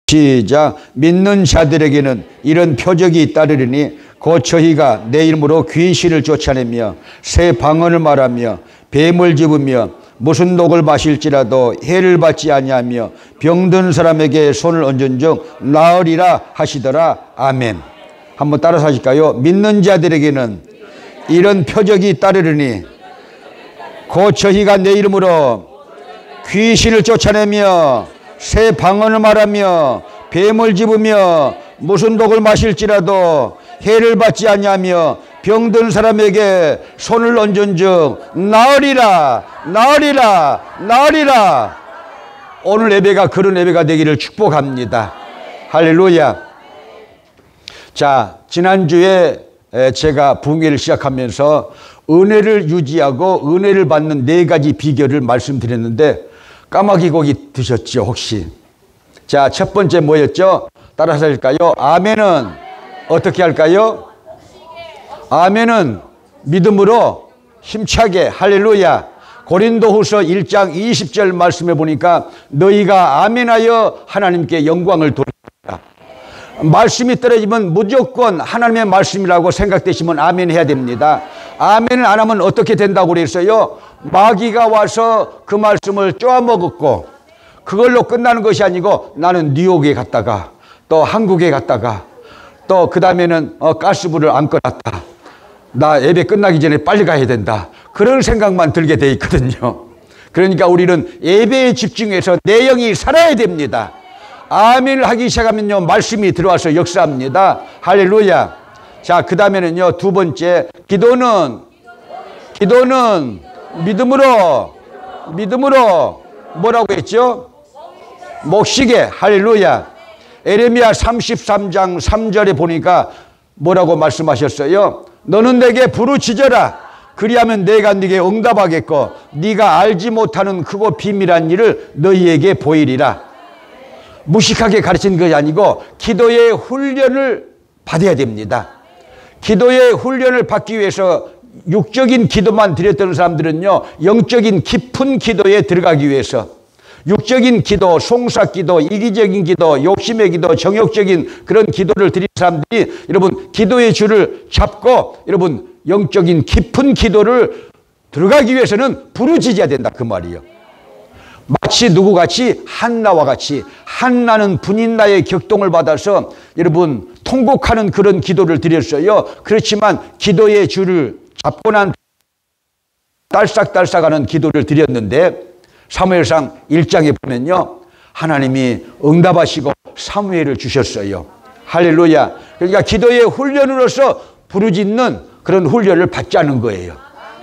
시작. 믿는 자들에게는 이런 표적이 따르리니 곧 저희가 내 이름으로 귀신을 쫓아내며 새 방언을 말하며 뱀을 집으며 무슨 독을 마실지라도 해를 받지 아니하며 병든 사람에게 손을 얹은 즉 나으리라 하시더라. 아멘. 한번 따라서 하실까요? 믿는 자들에게는 이런 표적이 따르리니 곧 저희가 내 이름으로 귀신을 쫓아내며 새 방언을 말하며 뱀을 집으며 무슨 독을 마실지라도 해를 받지 아니하며 병든 사람에게 손을 얹은 즉 나으리라 나으리라 나으리라. 오늘 예배가 그런 예배가 되기를 축복합니다. 할렐루야. 자, 지난주에 제가 부흥회를 시작하면서 은혜를 유지하고 은혜를 받는 4가지 비결을 말씀드렸는데 까마귀 고기 드셨죠 혹시? 자, 첫 번째 뭐였죠? 따라서 할까요? 아멘은 어떻게 할까요? 아멘은 믿음으로 힘차게. 할렐루야. 고린도후서 1장 20절 말씀해 보니까 너희가 아멘하여 하나님께 영광을 돌립니다. 말씀이 떨어지면 무조건 하나님의 말씀이라고 생각되시면 아멘 해야 됩니다. 아멘을 안 하면 어떻게 된다고 그랬어요? 마귀가 와서 그 말씀을 쪼아먹었고 그걸로 끝나는 것이 아니고 나는 뉴욕에 갔다가 또 한국에 갔다가 또 그 다음에는 가스불을 안 꺼놨다. 나 예배 끝나기 전에 빨리 가야 된다. 그런 생각만 들게 돼 있거든요. 그러니까 우리는 예배에 집중해서 내 영이 살아야 됩니다. 아멘을 하기 시작하면요 말씀이 들어와서 역사합니다. 할렐루야. 자, 그 다음에는요 두 번째 기도는 믿음으로 뭐라고 했죠? 목시게. 할렐루야. 에레미야 33장 3절에 보니까 뭐라고 말씀하셨어요? 너는 내게 부르짖어라. 그리하면 내가 네게 응답하겠고 네가 알지 못하는 크고 비밀한 일을 너희에게 보이리라. 무식하게 가르치는 것이 아니고 기도의 훈련을 받아야 됩니다. 기도의 훈련을 받기 위해서 육적인 기도만 드렸던 사람들은요 영적인 깊은 기도에 들어가기 위해서 육적인 기도, 송사기도, 이기적인 기도, 욕심의 기도, 정욕적인 그런 기도를 드린 사람들이 여러분 기도의 줄을 잡고 여러분 영적인 깊은 기도를 들어가기 위해서는 부르짖어야 된다 그 말이에요. 마치 누구같이 한나와 같이 한나는 분인나의 격동을 받아서 여러분 통곡하는 그런 기도를 드렸어요. 그렇지만 기도의 줄을 잡고 난 딸싹딸싹하는 기도를 드렸는데 사무엘상 1장에 보면요 하나님이 응답하시고 사무엘을 주셨어요. 할렐루야. 그러니까 기도의 훈련으로서 부르짖는 그런 훈련을 받자는 거예요.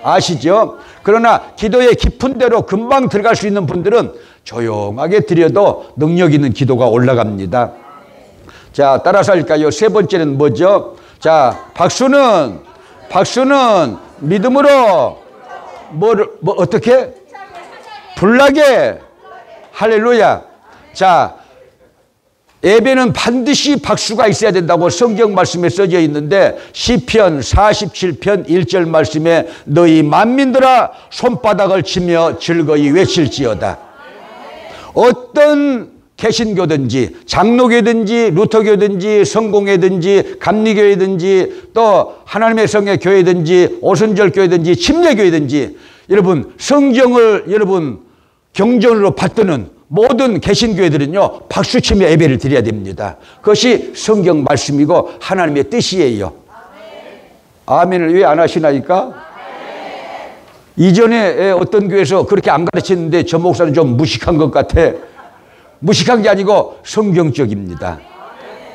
아시죠? 그러나 기도의 깊은 데로 금방 들어갈 수 있는 분들은 조용하게 드려도 능력 있는 기도가 올라갑니다. 자, 따라서 할까요? 세 번째는 뭐죠? 자, 박수는 믿음으로 어떻게? 불나게. 할렐루야. 자, 예배는 반드시 박수가 있어야 된다고 성경 말씀에 써져 있는데 시편 47편 1절 말씀에 너희 만민들아 손바닥을 치며 즐거이 외칠지어다. 어떤 개신교든지 장로교든지 루터교든지 성공회든지 감리교회든지 또 하나님의 성의 교회든지 오순절교회든지 침례교회든지 여러분 성경을 여러분 경전으로 받드는 모든 개신교회들은요 박수치며 예배를 드려야 됩니다. 그것이 성경 말씀이고 하나님의 뜻이에요. 아멘을 왜 안 하시나니까? 이전에 어떤 교회에서 그렇게 안 가르쳤는데 저 목사는 좀 무식한 것 같아. 무식한 게 아니고 성경적입니다.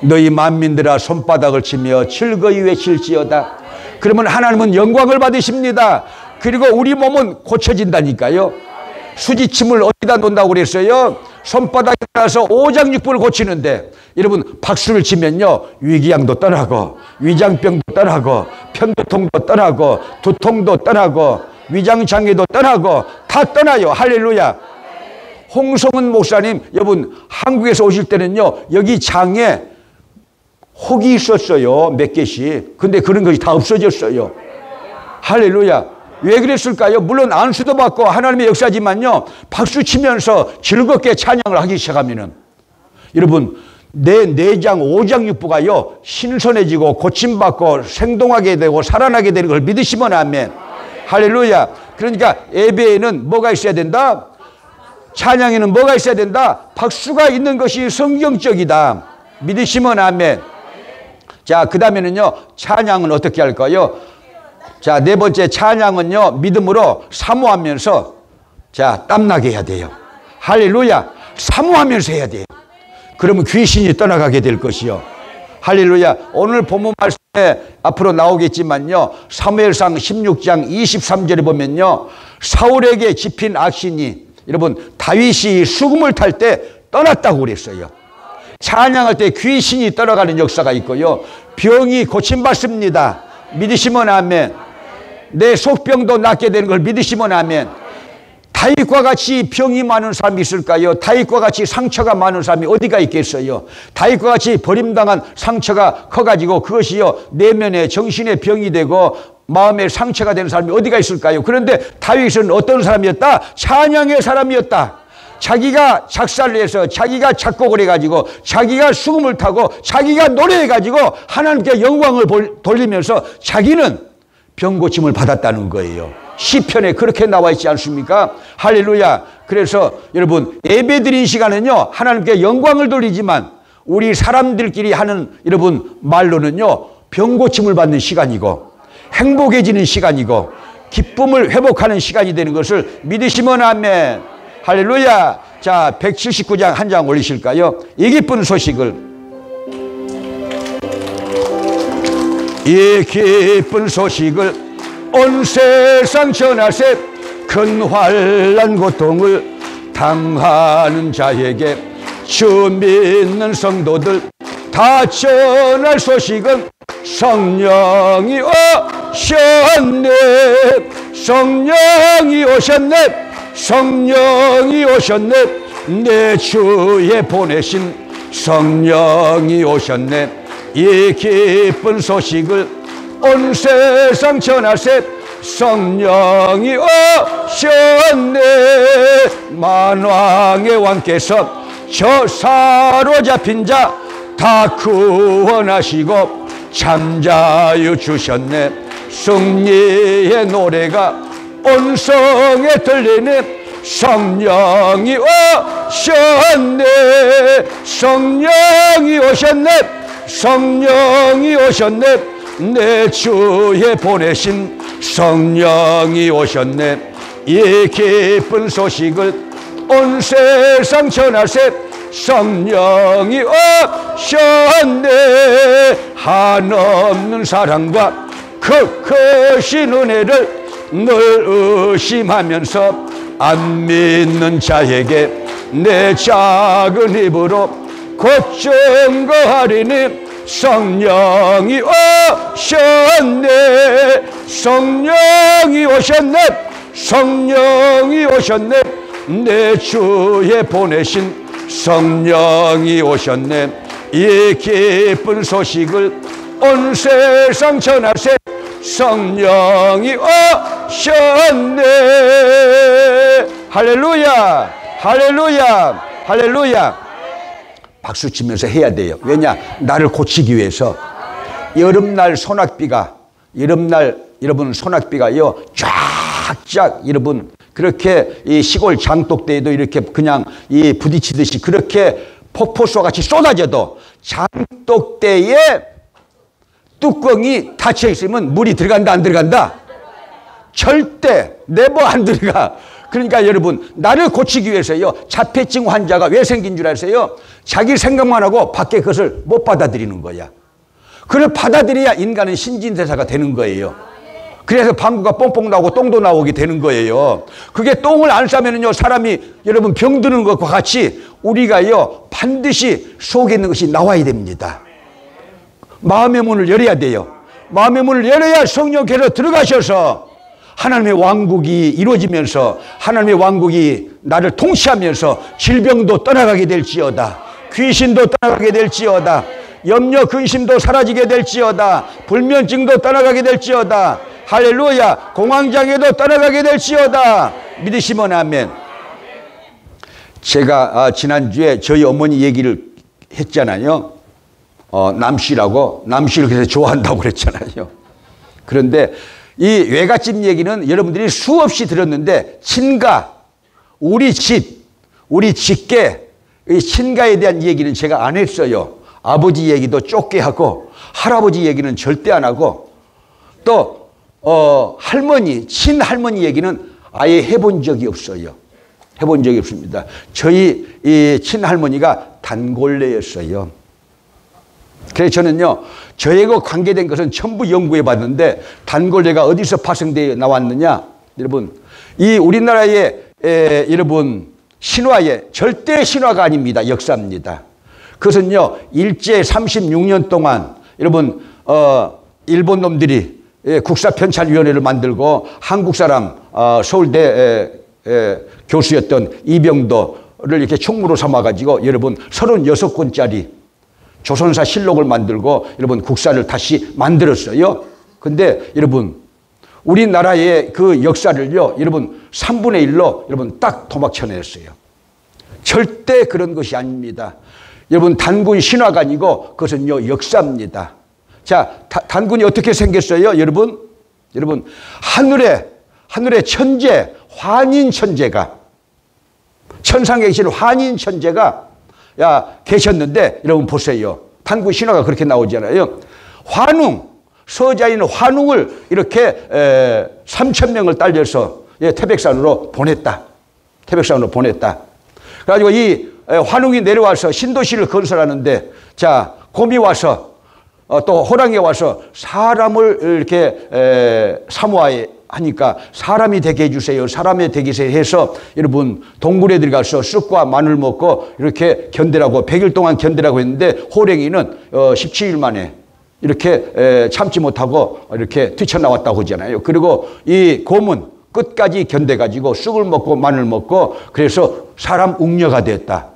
너희 만민들아 손바닥을 치며 즐거이 외칠지어다. 그러면 하나님은 영광을 받으십니다. 그리고 우리 몸은 고쳐진다니까요. 수지침을 어디다 놓는다고 그랬어요? 손바닥에 따라서 오장육부를 고치는데 여러분 박수를 치면요 위궤양도 떠나고 위장병도 떠나고 편두통도 떠나고 두통도 떠나고 위장장애도 떠나고 다 떠나요. 할렐루야. 홍성은 목사님 여러분 한국에서 오실 때는요 여기 장에 혹이 있었어요. 몇 개씩. 근데 그런 것이 다 없어졌어요. 할렐루야. 왜 그랬을까요? 물론 안수도 받고 하나님의 역사지만요 박수 치면서 즐겁게 찬양을 하기 시작하면은 여러분 내 내장, 오장 육부가요 신선해지고 고침받고 생동하게 되고 살아나게 되는 걸 믿으시면 아멘. 할렐루야. 그러니까 예배에는 뭐가 있어야 된다? 찬양에는 뭐가 있어야 된다? 박수가 있는 것이 성경적이다. 믿으시면 아멘. 자, 그 다음에는요 찬양은 어떻게 할까요? 자, 네 번째 찬양은요 믿음으로 사모하면서 자 땀나게 해야 돼요. 할렐루야. 사모하면서 해야 돼요. 그러면 귀신이 떠나가게 될 것이요. 할렐루야. 오늘 본문 말씀에 앞으로 나오겠지만요 사무엘상 16장 23절에 보면요 사울에게 집힌 악신이 여러분 다윗이 수금을 탈 때 떠났다고 그랬어요. 찬양할 때 귀신이 떠나가는 역사가 있고요 병이 고침받습니다. 믿으시면 아멘. 내 속병도 낫게 되는 걸 믿으시면 아멘. 다윗과 같이 병이 많은 사람이 있을까요? 다윗과 같이 상처가 많은 사람이 어디가 있겠어요? 다윗과 같이 버림당한 상처가 커가지고 그것이요 내면의 정신의 병이 되고 마음의 상처가 되는 사람이 어디가 있을까요? 그런데 다윗은 어떤 사람이었다? 찬양의 사람이었다. 자기가 작사를 해서 자기가 작곡을 해가지고 자기가 수금을 타고 자기가 노래해가지고 하나님께 영광을 돌리면서 자기는 병고침을 받았다는 거예요. 시편에 그렇게 나와 있지 않습니까? 할렐루야. 그래서 여러분 예배드린 시간은요 하나님께 영광을 돌리지만 우리 사람들끼리 하는 여러분 말로는요 병고침을 받는 시간이고 행복해지는 시간이고 기쁨을 회복하는 시간이 되는 것을 믿으시면 아멘. 할렐루야. 자 179장 한 장 올리실까요? 이 기쁜 소식을 이 기쁜 소식을 온 세상 전하세 큰 환난 고통을 당하는 자에게 주 믿는 성도들 다 전할 소식은 성령이 오셨네. 성령이 오셨네. 성령이 오셨네. 내 주에 보내신 성령이 오셨네. 이 기쁜 소식을 온 세상 전하세 성령이 오셨네. 만왕의 왕께서 저 사로잡힌 자 다 구원하시고 잠자유 주셨네. 승리의 노래가 온 성에 들리네. 성령이 오셨네. 성령이 오셨네. 성령이 오셨네. 내 주에 보내신 성령이 오셨네. 이 기쁜 소식을 온 세상 전하세 성령이 오셨네. 한없는 사랑과 그 크신 은혜를 늘 의심하면서 안 믿는 자에게 내 작은 입으로 곧 증거하리니 성령이 오셨네. 성령이 오셨네. 성령이 오셨네. 내 주에 보내신 성령이 오셨네. 이 기쁜 소식을 온 세상 전하세 성령이 오셨네. 할렐루야. 할렐루야. 할렐루야. 박수 치면서 해야 돼요. 왜냐? 나를 고치기 위해서. 여름날 소낙비가 여름날 여러분 소낙비가요 쫙쫙 여러분 그렇게 이 시골 장독대에도 이렇게 그냥 이 부딪히듯이 그렇게 폭포수 같이 쏟아져도 장독대에 뚜껑이 닫혀 있으면 물이 들어간다 안 들어간다? 절대 네버 안 들어가. 그러니까 여러분 나를 고치기 위해서요 자폐증 환자가 왜 생긴 줄 아세요? 자기 생각만 하고 밖에 그것을 못 받아들이는 거야. 그걸 받아들여야 인간은 신진대사가 되는 거예요. 그래서 방구가 뽕뽕 나오고 똥도 나오게 되는 거예요. 그게 똥을 안 싸면은요 사람이 여러분 병드는 것과 같이 우리가요 반드시 속에 있는 것이 나와야 됩니다. 마음의 문을 열어야 돼요. 마음의 문을 열어야 성령께서 들어가셔서 하나님의 왕국이 이루어지면서 하나님의 왕국이 나를 통치하면서 질병도 떠나가게 될지어다. 귀신도 떠나가게 될지어다. 염려 근심도 사라지게 될지어다. 불면증도 떠나가게 될지어다. 할렐루야. 공황장애도 떠나가게 될지어다. 믿으시면 아멘. 제가 지난주에 저희 어머니 얘기를 했잖아요. 남씨를 그래서 좋아한다고 그랬잖아요. 그런데 이 외갓집 얘기는 여러분들이 수없이 들었는데 친가, 우리 직계, 이 친가에 대한 얘기는 제가 안 했어요. 아버지 얘기도 좁게 하고 할아버지 얘기는 절대 안 하고 또 할머니, 친할머니 얘기는 아예 해본 적이 없어요. 해본 적이 없습니다. 저희 이 친할머니가 단골레였어요. 그래서 저는요, 저하고 관계된 것은 전부 연구해 봤는데 단골레가 어디서 파생되어 나왔느냐? 여러분, 이 우리나라의 여러분 신화의 절대 신화가 아닙니다. 역사입니다. 그것은요, 일제 36년 동안 여러분 일본 놈들이 국사편찬위원회를 만들고 한국 사람 서울대 교수였던 이병도를 이렇게 총무로 삼아가지고 여러분 36권짜리 조선사 실록을 만들고 여러분 국사를 다시 만들었어요. 근데 여러분 우리나라의 그 역사를요, 여러분 3분의 1로 여러분 딱 도막쳐냈어요. 절대 그런 것이 아닙니다. 여러분 단군 신화가 아니고 그것은요 역사입니다. 자, 단군이 어떻게 생겼어요? 여러분 하늘의 천재, 환인 천재가, 천상에 계신 환인 천재가 계셨는데 여러분 보세요. 단군 신화가 그렇게 나오잖아요. 서자인 환웅을 이렇게 3,000명을 딸려서 태백산으로 보냈다. 그래가지고 이 환웅이 내려와서 신도시를 건설하는데, 자, 곰이 와서 또 호랑이 와서 사람을 이렇게 사모하니까 사람이 되게 해주세요. 사람이 되게 해서 여러분 동굴에 들어가서 쑥과 마늘 먹고 이렇게 견디라고 100일 동안 견디라고 했는데 호랭이는 17일 만에 이렇게 참지 못하고 이렇게 뛰쳐나왔다고 하잖아요. 그리고 이 곰은 끝까지 견뎌가지고 쑥을 먹고 마늘 먹고 그래서 사람 웅녀가 됐다.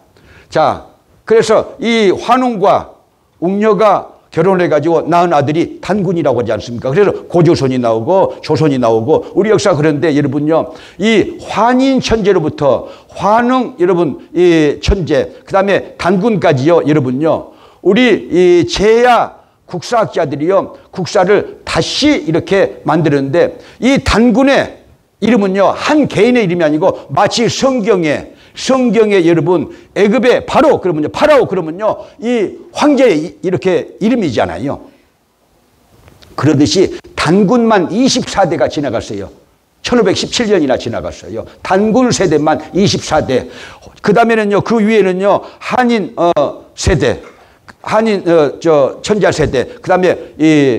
자, 그래서 이 환웅과 웅녀가 결혼해가지고 낳은 아들이 단군이라고 하지 않습니까? 그래서 고조선이 나오고 조선이 나오고 우리 역사. 그런데 여러분요, 이 환인 천재로부터 환웅 여러분 이 천재, 그 다음에 단군까지요, 여러분요, 우리 이 제야 국사학자들이요 국사를 다시 이렇게 만드는데 이 단군의 이름은요 한 개인의 이름이 아니고 마치 성경에 여러분 애굽의 바로 그러면요 파라오 그러면요 이 황제의 이렇게 이름이잖아요. 그러듯이 단군만 24대가 지나갔어요. 1517년이나 지나갔어요. 단군 세대만 24대. 그 다음에는요 그 위에는요 한인 세대, 한인 천자 세대, 그 다음에 이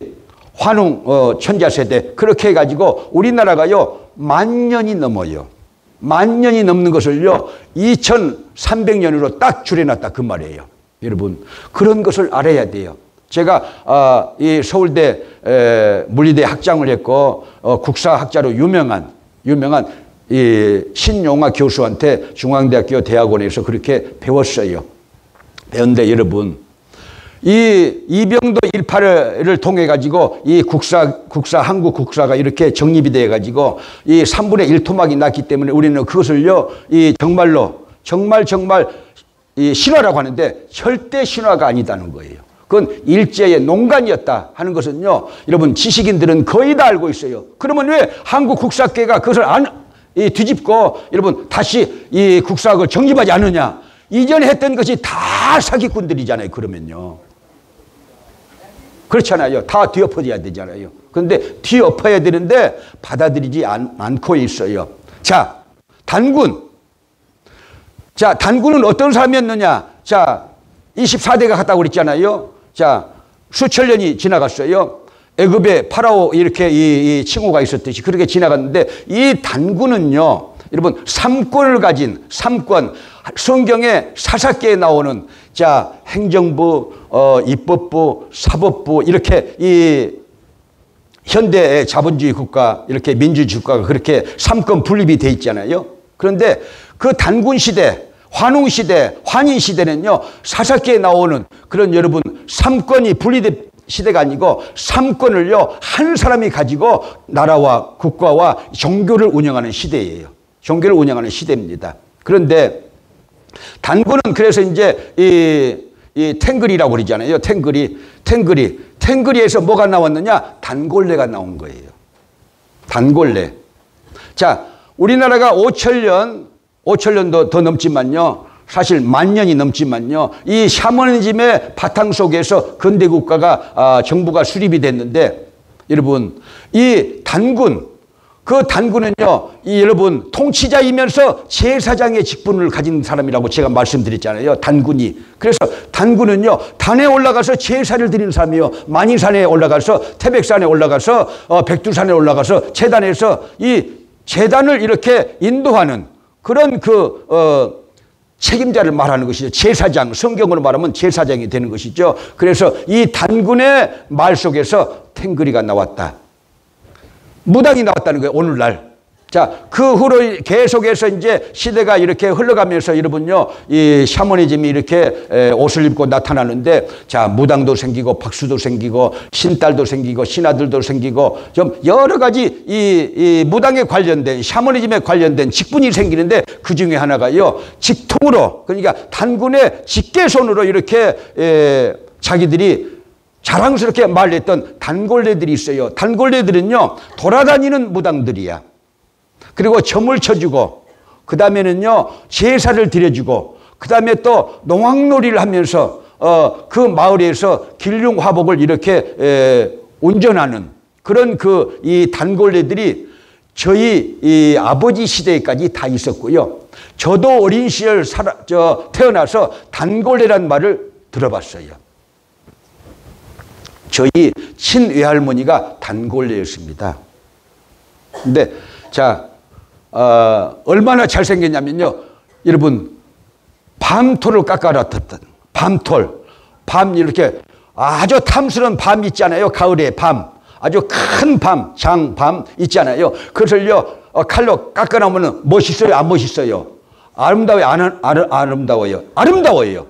환웅 천자 세대, 그렇게 해가지고 우리나라가요 10,000년이 넘어요. 10,000년이 넘는 것을요 2300년으로 딱 줄여놨다 그 말이에요. 여러분 그런 것을 알아야 돼요. 제가 이 서울대 물리대 학장을 했고 국사학자로 유명한 이 신용화 교수한테 중앙대학교 대학원에서 그렇게 배웠어요. 배웠는데 여러분 이 이병도 일파를 통해 가지고 이 한국 국사가 이렇게 정립이 되어 가지고 이 3분의 1 토막이 났기 때문에 우리는 그것을요 이 정말 이 신화라고 하는데 절대 신화가 아니다는 거예요. 그건 일제의 농간이었다 하는 것은요 여러분 지식인들은 거의 다 알고 있어요. 그러면 왜 한국 국사계가 그것을 뒤집고 여러분 다시 이 국사학을 정립하지 않느냐? 이전에 했던 것이 다 사기꾼들이잖아요. 그러면요. 그렇잖아요. 다 뒤엎어져야 되잖아요. 그런데 뒤엎어야 되는데 받아들이지 않고 있어요. 자, 단군은 어떤 사람이었느냐? 자, 24대가 갔다고 그랬잖아요. 자, 수천 년이 지나갔어요. 애굽의 파라오 이렇게 이 칭호가 있었듯이 그렇게 지나갔는데 이 단군은요, 여러분 3권을 가진 3권, 성경에 사사기에 나오는 자 행정부, 입법부, 사법부 이렇게 이 현대의 자본주의 국가 이렇게 민주주의 국가가 그렇게 3권 분립이 돼 있잖아요. 그런데 그 단군 시대, 환웅 시대, 환인 시대는요 사사기에 나오는 그런 여러분 3권이 분리된 시대가 아니고 3권을요 한 사람이 가지고 나라와 국가와 종교를 운영하는 시대예요. 종교를 운영하는 시대입니다. 그런데 단군은 그래서 이제 이 탱글이라고 그러잖아요. 탱글이에서 뭐가 나왔느냐? 단골레가 나온 거예요. 단골레. 자, 우리나라가 5천년도 더 넘지만요. 사실 10,000년이 넘지만요. 이 샤머니즘의 바탕 속에서 근대 국가가 정부가 수립이 됐는데 여러분 이 단군 그 단군은요, 여러분 통치자이면서 제사장의 직분을 가진 사람이라고 제가 말씀드렸잖아요. 단군이. 그래서 단군은요, 단에 올라가서 제사를 드리는 사람이에요. 만이산에 올라가서 태백산에 올라가서 백두산에 올라가서 제단에서 이 제단을 이렇게 인도하는 그런 책임자를 말하는 것이죠. 제사장, 성경으로 말하면 제사장이 되는 것이죠. 그래서 이 단군의 말 속에서 탱거리가 나왔다. 무당이 나왔다는 거예요, 오늘날. 자, 그 후로 계속해서 이제 시대가 이렇게 흘러가면서 여러분요, 이 샤머니즘이 이렇게 옷을 입고 나타나는데, 자, 무당도 생기고, 박수도 생기고, 신딸도 생기고, 신하들도 생기고, 좀 여러 가지 이 무당에 관련된, 샤머니즘에 관련된 직분이 생기는데, 그 중에 하나가요, 직통으로, 그러니까 단군의 직계손으로 이렇게 자기들이 자랑스럽게 말했던 단골레들이 있어요. 단골레들은요, 돌아다니는 무당들이야. 그리고 점을 쳐주고, 그 다음에는요, 제사를 드려주고, 그 다음에 또 농악놀이를 하면서, 그 마을에서 길흉화복을 이렇게, 운전하는 그런 이 단골레들이 저희 이 아버지 시대까지 다 있었고요. 저도 어린 시절 태어나서 단골레란 말을 들어봤어요. 저희 친외할머니가 단골레였습니다. 근데, 자, 얼마나 잘생겼냐면요. 여러분, 밤톨을 깎아놨던, 밤톨. 밤 이렇게 아주 탐스러운 밤 있잖아요. 가을에 밤. 아주 큰 밤, 장밤 있잖아요. 그것을요, 칼로 깎아놓으면 멋있어요? 안 멋있어요? 아름다워요? 안 아름다워요? 아름다워요.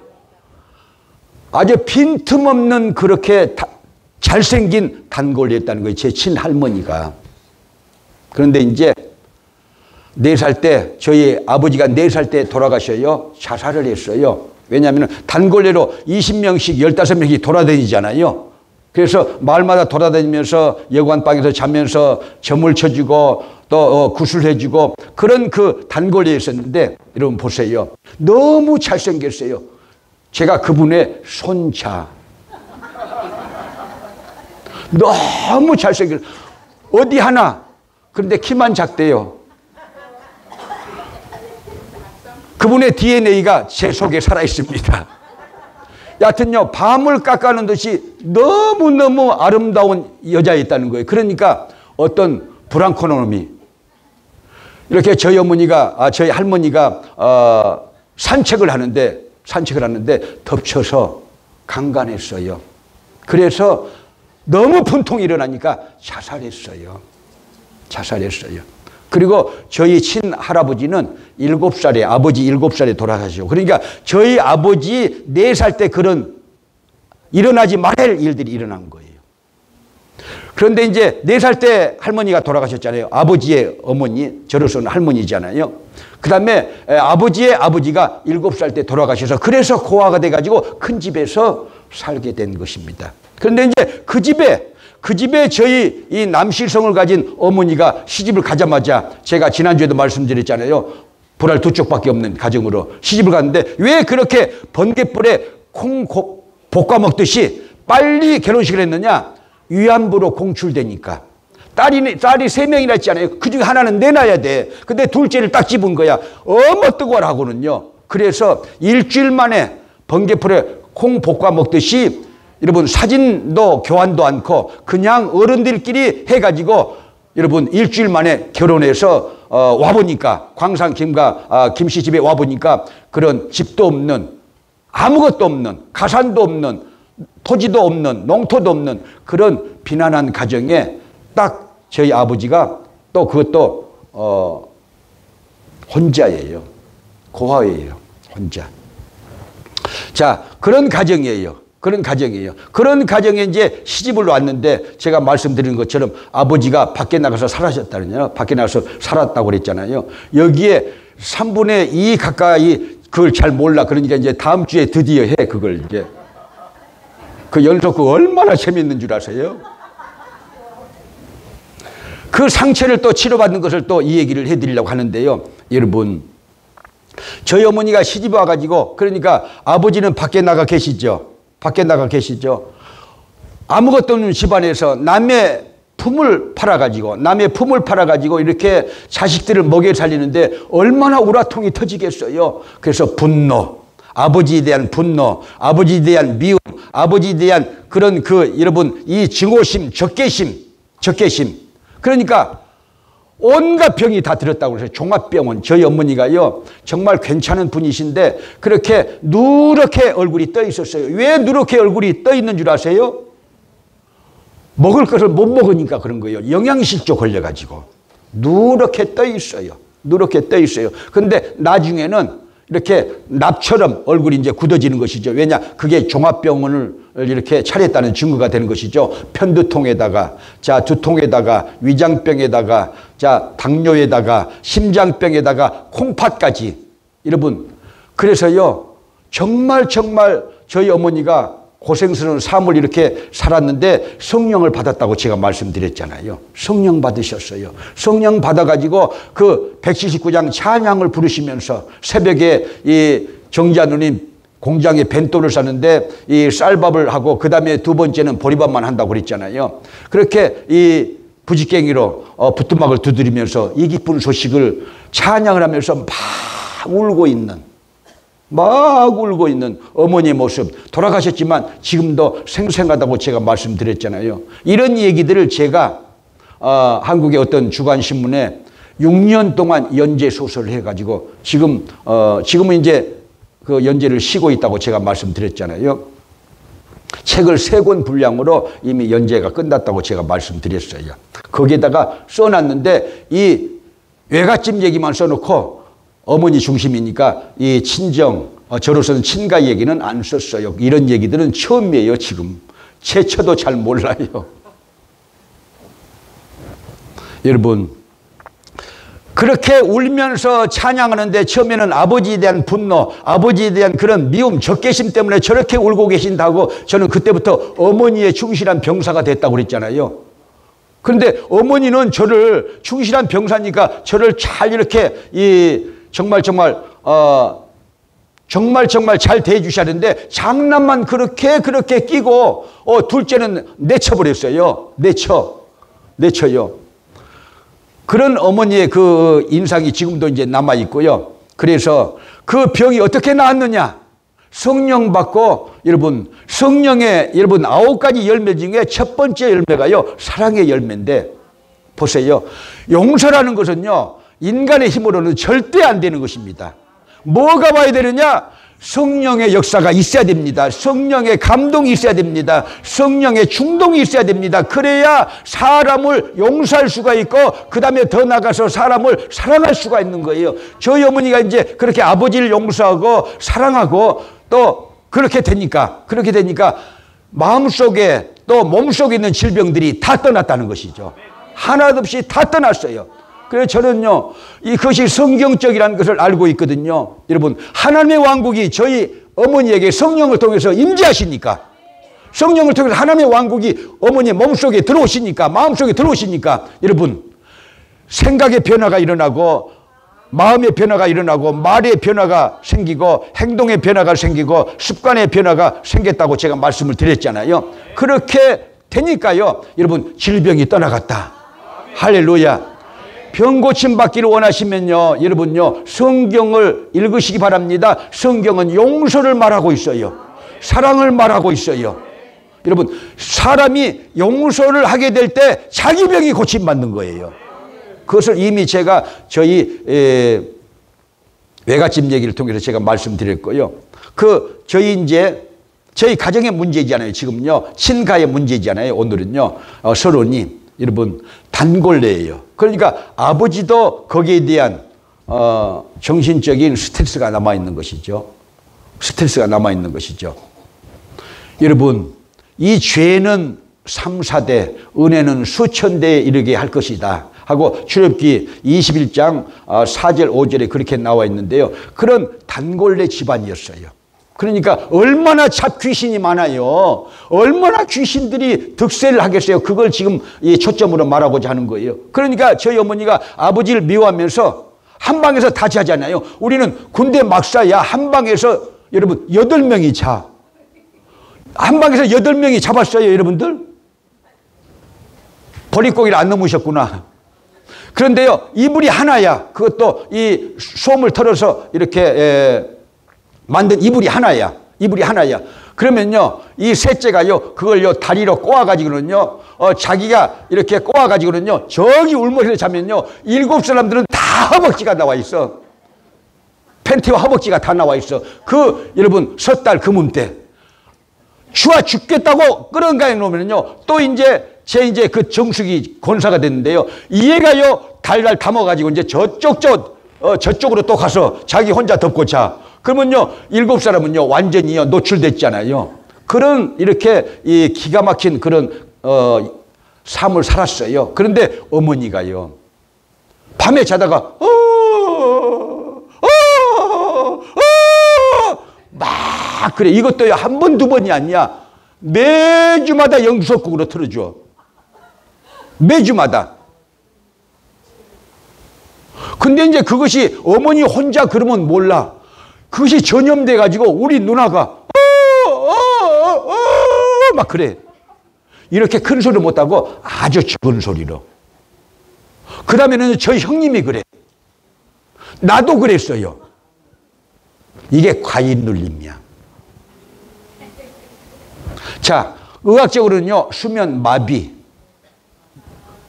아주 빈틈없는 그렇게 잘생긴 단골이었다는 거예요. 제 친할머니가. 그런데 이제 4살 때, 저희 아버지가 4살 때 돌아가셔요. 자살을 했어요. 왜냐하면 단골레로 20명씩 15명씩 돌아다니잖아요. 그래서 마을마다 돌아다니면서 여관방에서 자면서 점을 쳐주고 또 구슬해주고 그런 그 단골레였었는데, 여러분 보세요. 너무 잘생겼어요. 제가 그분의 손자. 너무 잘생겼어요. 어디 하나. 그런데 키만 작대요. 그분의 DNA가 제 속에 살아있습니다. 여하튼요, 밤을 깎아놓은 듯이 너무너무 아름다운 여자였다는 거예요. 그러니까 어떤 브랑코놈이 이렇게 저희 할머니가 산책을 하는데 덮쳐서 강간했어요. 그래서 너무 분통이 일어나니까 자살했어요. 그리고 저희 친할아버지는 7살에, 아버지 7살에 돌아가시고, 그러니까 저희 아버지 4살 때 그런 일어나지 말할 일들이 일어난 거예요. 그런데 이제 4살 때 할머니가 돌아가셨잖아요. 아버지의 어머니, 저로서는 할머니잖아요. 그 다음에 아버지의 아버지가 7살 때 돌아가셔서 그래서 고아가 돼가지고 큰 집에서 살게 된 것입니다. 그런데 이제 그 집에 저희 이 남실성을 가진 어머니가 시집을 가자마자 제가 지난주에도 말씀드렸잖아요. 불알 2쪽밖에 없는 가정으로 시집을 갔는데 왜 그렇게 번갯불에 콩 볶아 먹듯이 빨리 결혼식을 했느냐? 위안부로 공출되니까. 딸이 3명이나 있잖아요. 그중에 하나는 내놔야 돼. 근데 둘째를 딱 집은 거야. 어머 뜨거워라고는요. 그래서 일주일 만에 번갯불에 콩 볶아 먹듯이 여러분 사진도 교환도 않고 그냥 어른들끼리 해가지고 여러분 일주일 만에 결혼해서 와보니까 광산 김씨 집에 와보니까 그런 집도 없는 아무것도 없는 가산도 없는 토지도 없는 농토도 없는 그런 비난한 가정에 딱 저희 아버지가 또 그것도 혼자예요. 고아예요. 혼자. 자, 그런 가정이에요. 그런 가정에 이제 시집을 왔는데 제가 말씀드린 것처럼 아버지가 밖에 나가서 살았다고 그랬잖아요. 여기에 3분의 2 가까이 그걸 잘 몰라. 그러니까 이제 다음 주에 드디어 해, 그걸 이제. 그 연속극 얼마나 재밌는 줄 아세요? 그 상처를 또 치료받는 것을 또 이 얘기를 해드리려고 하는데요. 여러분, 저희 어머니가 시집 와가지고, 그러니까 아버지는 밖에 나가 계시죠. 밖에 나가 계시죠. 아무것도 없는 집안에서 남의 품을 팔아가지고 이렇게 자식들을 먹여 살리는데 얼마나 우라통이 터지겠어요. 그래서 분노, 아버지에 대한 분노, 아버지에 대한 미움, 아버지에 대한 그런 여러분, 이 증오심, 적개심. 그러니까 온갖 병이 다 들었다고 그래서 종합병원, 저희 어머니가요, 정말 괜찮은 분이신데 그렇게 누렇게 얼굴이 떠 있었어요. 왜 누렇게 얼굴이 떠 있는 줄 아세요? 먹을 것을 못 먹으니까 그런 거예요. 영양실조 걸려가지고. 누렇게 떠 있어요. 근데 나중에는 이렇게 납처럼 얼굴이 이제 굳어지는 것이죠. 왜냐? 그게 종합병원을 이렇게 차렸다는 증거가 되는 것이죠. 편두통에다가, 자, 두통에다가, 위장병에다가, 자, 당뇨에다가, 심장병에다가, 콩팥까지. 여러분, 그래서요, 정말 저희 어머니가 고생스러운 삶을 이렇게 살았는데 성령을 받았다고 제가 말씀드렸잖아요. 성령 받으셨어요. 성령 받아가지고 그 179장 찬양을 부르시면서 새벽에 이 정자 누님 공장에 벤또를 사는데 이 쌀밥을 하고 그 다음에 두 번째는 보리밥만 한다고 그랬잖아요. 그렇게 이 부지깽이로 부뚜막을 두드리면서 이 기쁜 소식을 찬양을 하면서 막 울고 있는 어머니의 모습, 돌아가셨지만 지금도 생생하다고 제가 말씀드렸잖아요. 이런 얘기들을 제가 한국의 어떤 주간신문에 6년 동안 연재 소설을 해가지고 지금은 이제 그 연재를 쉬고 있다고 제가 말씀드렸잖아요. 책을 3권 분량으로 이미 연재가 끝났다고 제가 말씀드렸어요. 거기에다가 써놨는데 이 외갓집 얘기만 써놓고 어머니 중심이니까 이 친정, 저로서는 친가 얘기는 안 썼어요. 이런 얘기들은 처음이에요, 지금. 제쳐도 잘 몰라요. 여러분, 그렇게 울면서 찬양하는데 처음에는 아버지에 대한 분노, 아버지에 대한 그런 미움, 적개심 때문에 저렇게 울고 계신다고 저는 그때부터 어머니의 충실한 병사가 됐다고 그랬잖아요. 그런데 어머니는 저를 충실한 병사니까 저를 잘 이렇게 정말 잘 대해주셨는데 장난만 그렇게 끼고 둘째는 내쳐버렸어요. 내쳐요. 그런 어머니의 그 인상이 지금도 이제 남아있고요. 그래서 그 병이 어떻게 나았느냐? 성령 받고, 여러분, 성령의 9가지 열매 중에 첫 번째 열매가요, 사랑의 열매인데, 보세요. 용서라는 것은요, 인간의 힘으로는 절대 안 되는 것입니다. 뭐가 와야 되느냐? 성령의 역사가 있어야 됩니다. 성령의 감동이 있어야 됩니다. 성령의 충동이 있어야 됩니다. 그래야 사람을 용서할 수가 있고 그 다음에 더 나가서 사람을 사랑할 수가 있는 거예요. 저희 어머니가 이제 그렇게 아버지를 용서하고 사랑하고 또 그렇게 되니까 마음속에 또 몸속에 있는 질병들이 다 떠났다는 것이죠. 하나도 없이 다 떠났어요. 그래서 저는요, 이것이 성경적이라는 것을 알고 있거든요. 여러분, 하나님의 왕국이 저희 어머니에게 성령을 통해서 임재하시니까, 성령을 통해서 하나님의 왕국이 어머니의 몸속에 들어오시니까, 마음속에 들어오시니까, 여러분, 생각의 변화가 일어나고, 마음의 변화가 일어나고, 말의 변화가 생기고, 행동의 변화가 생기고, 습관의 변화가 생겼다고 제가 말씀을 드렸잖아요. 그렇게 되니까요, 여러분, 질병이 떠나갔다. 할렐루야. 병 고침 받기를 원하시면요, 여러분요, 성경을 읽으시기 바랍니다. 성경은 용서를 말하고 있어요. 사랑을 말하고 있어요. 여러분, 사람이 용서를 하게 될 때 자기 병이 고침받는 거예요. 그것을 이미 제가 저희 외갓집 얘기를 통해서 제가 말씀드렸고요. 저희 가정의 문제잖아요. 지금요, 친가의 문제잖아요. 오늘은요, 서론이 여러분 단골레예요. 그러니까 아버지도 거기에 대한 정신적인 스트레스가 남아있는 것이죠. 여러분, 이 죄는 3, 4대, 은혜는 수천 대에 이르게 할 것이다 하고 출애굽기 21장 4절 5절에 그렇게 나와 있는데요. 그런 단골레 집안이었어요. 그러니까 얼마나 잡귀신이 많아요. 얼마나 귀신들이 득세를 하겠어요. 그걸 지금 초점으로 말하고자 하는 거예요. 그러니까 저희 어머니가 아버지를 미워하면서 한 방에서 다 자잖아요. 우리는 군대 막사야 한 방에서 여러분 8명이 자. 한 방에서 8명이 잡았어요, 여러분들. 보릿고기를 안 넘으셨구나. 그런데요, 이불이 하나야. 그것도 이 솜을 털어서 이렇게 만든 이불이 하나야. 이불이 하나야. 그러면요, 이 셋째가요, 그걸요, 다리로 꼬아가지고는요, 자기가 이렇게 꼬아가지고는요, 저기 울머리를 자면요, 7사람들은 다 허벅지가 나와 있어. 팬티와 허벅지가 다 나와 있어. 여러분, 섣달 금음 때. 추워 죽겠다고 끌어가해 놓으면요, 또 이제 그 정숙이 권사가 됐는데요, 이 애가요, 달달 담아가지고 이제 저쪽으로 또 가서 자기 혼자 덮고 자. 그러면요, 7사람은요, 완전히요, 노출됐잖아요. 그런, 이렇게, 이 기가 막힌 그런, 삶을 살았어요. 그런데 어머니가요, 밤에 자다가, 막 그래. 이것도요, 한 번, 두 번이 아니야. 매주마다 영수곡으로 틀어줘. 매주마다. 근데 이제 그것이 어머니 혼자 그러면 몰라. 그것이 전염돼 가지고 우리 누나가 막 그래. 이렇게 큰 소리를 못하고 아주 적은 소리로. 그 다음에는 저희 형님이 그래. 나도 그랬어요. 이게 과잉 눌림이야. 자, 의학적으로는요, 수면 마비.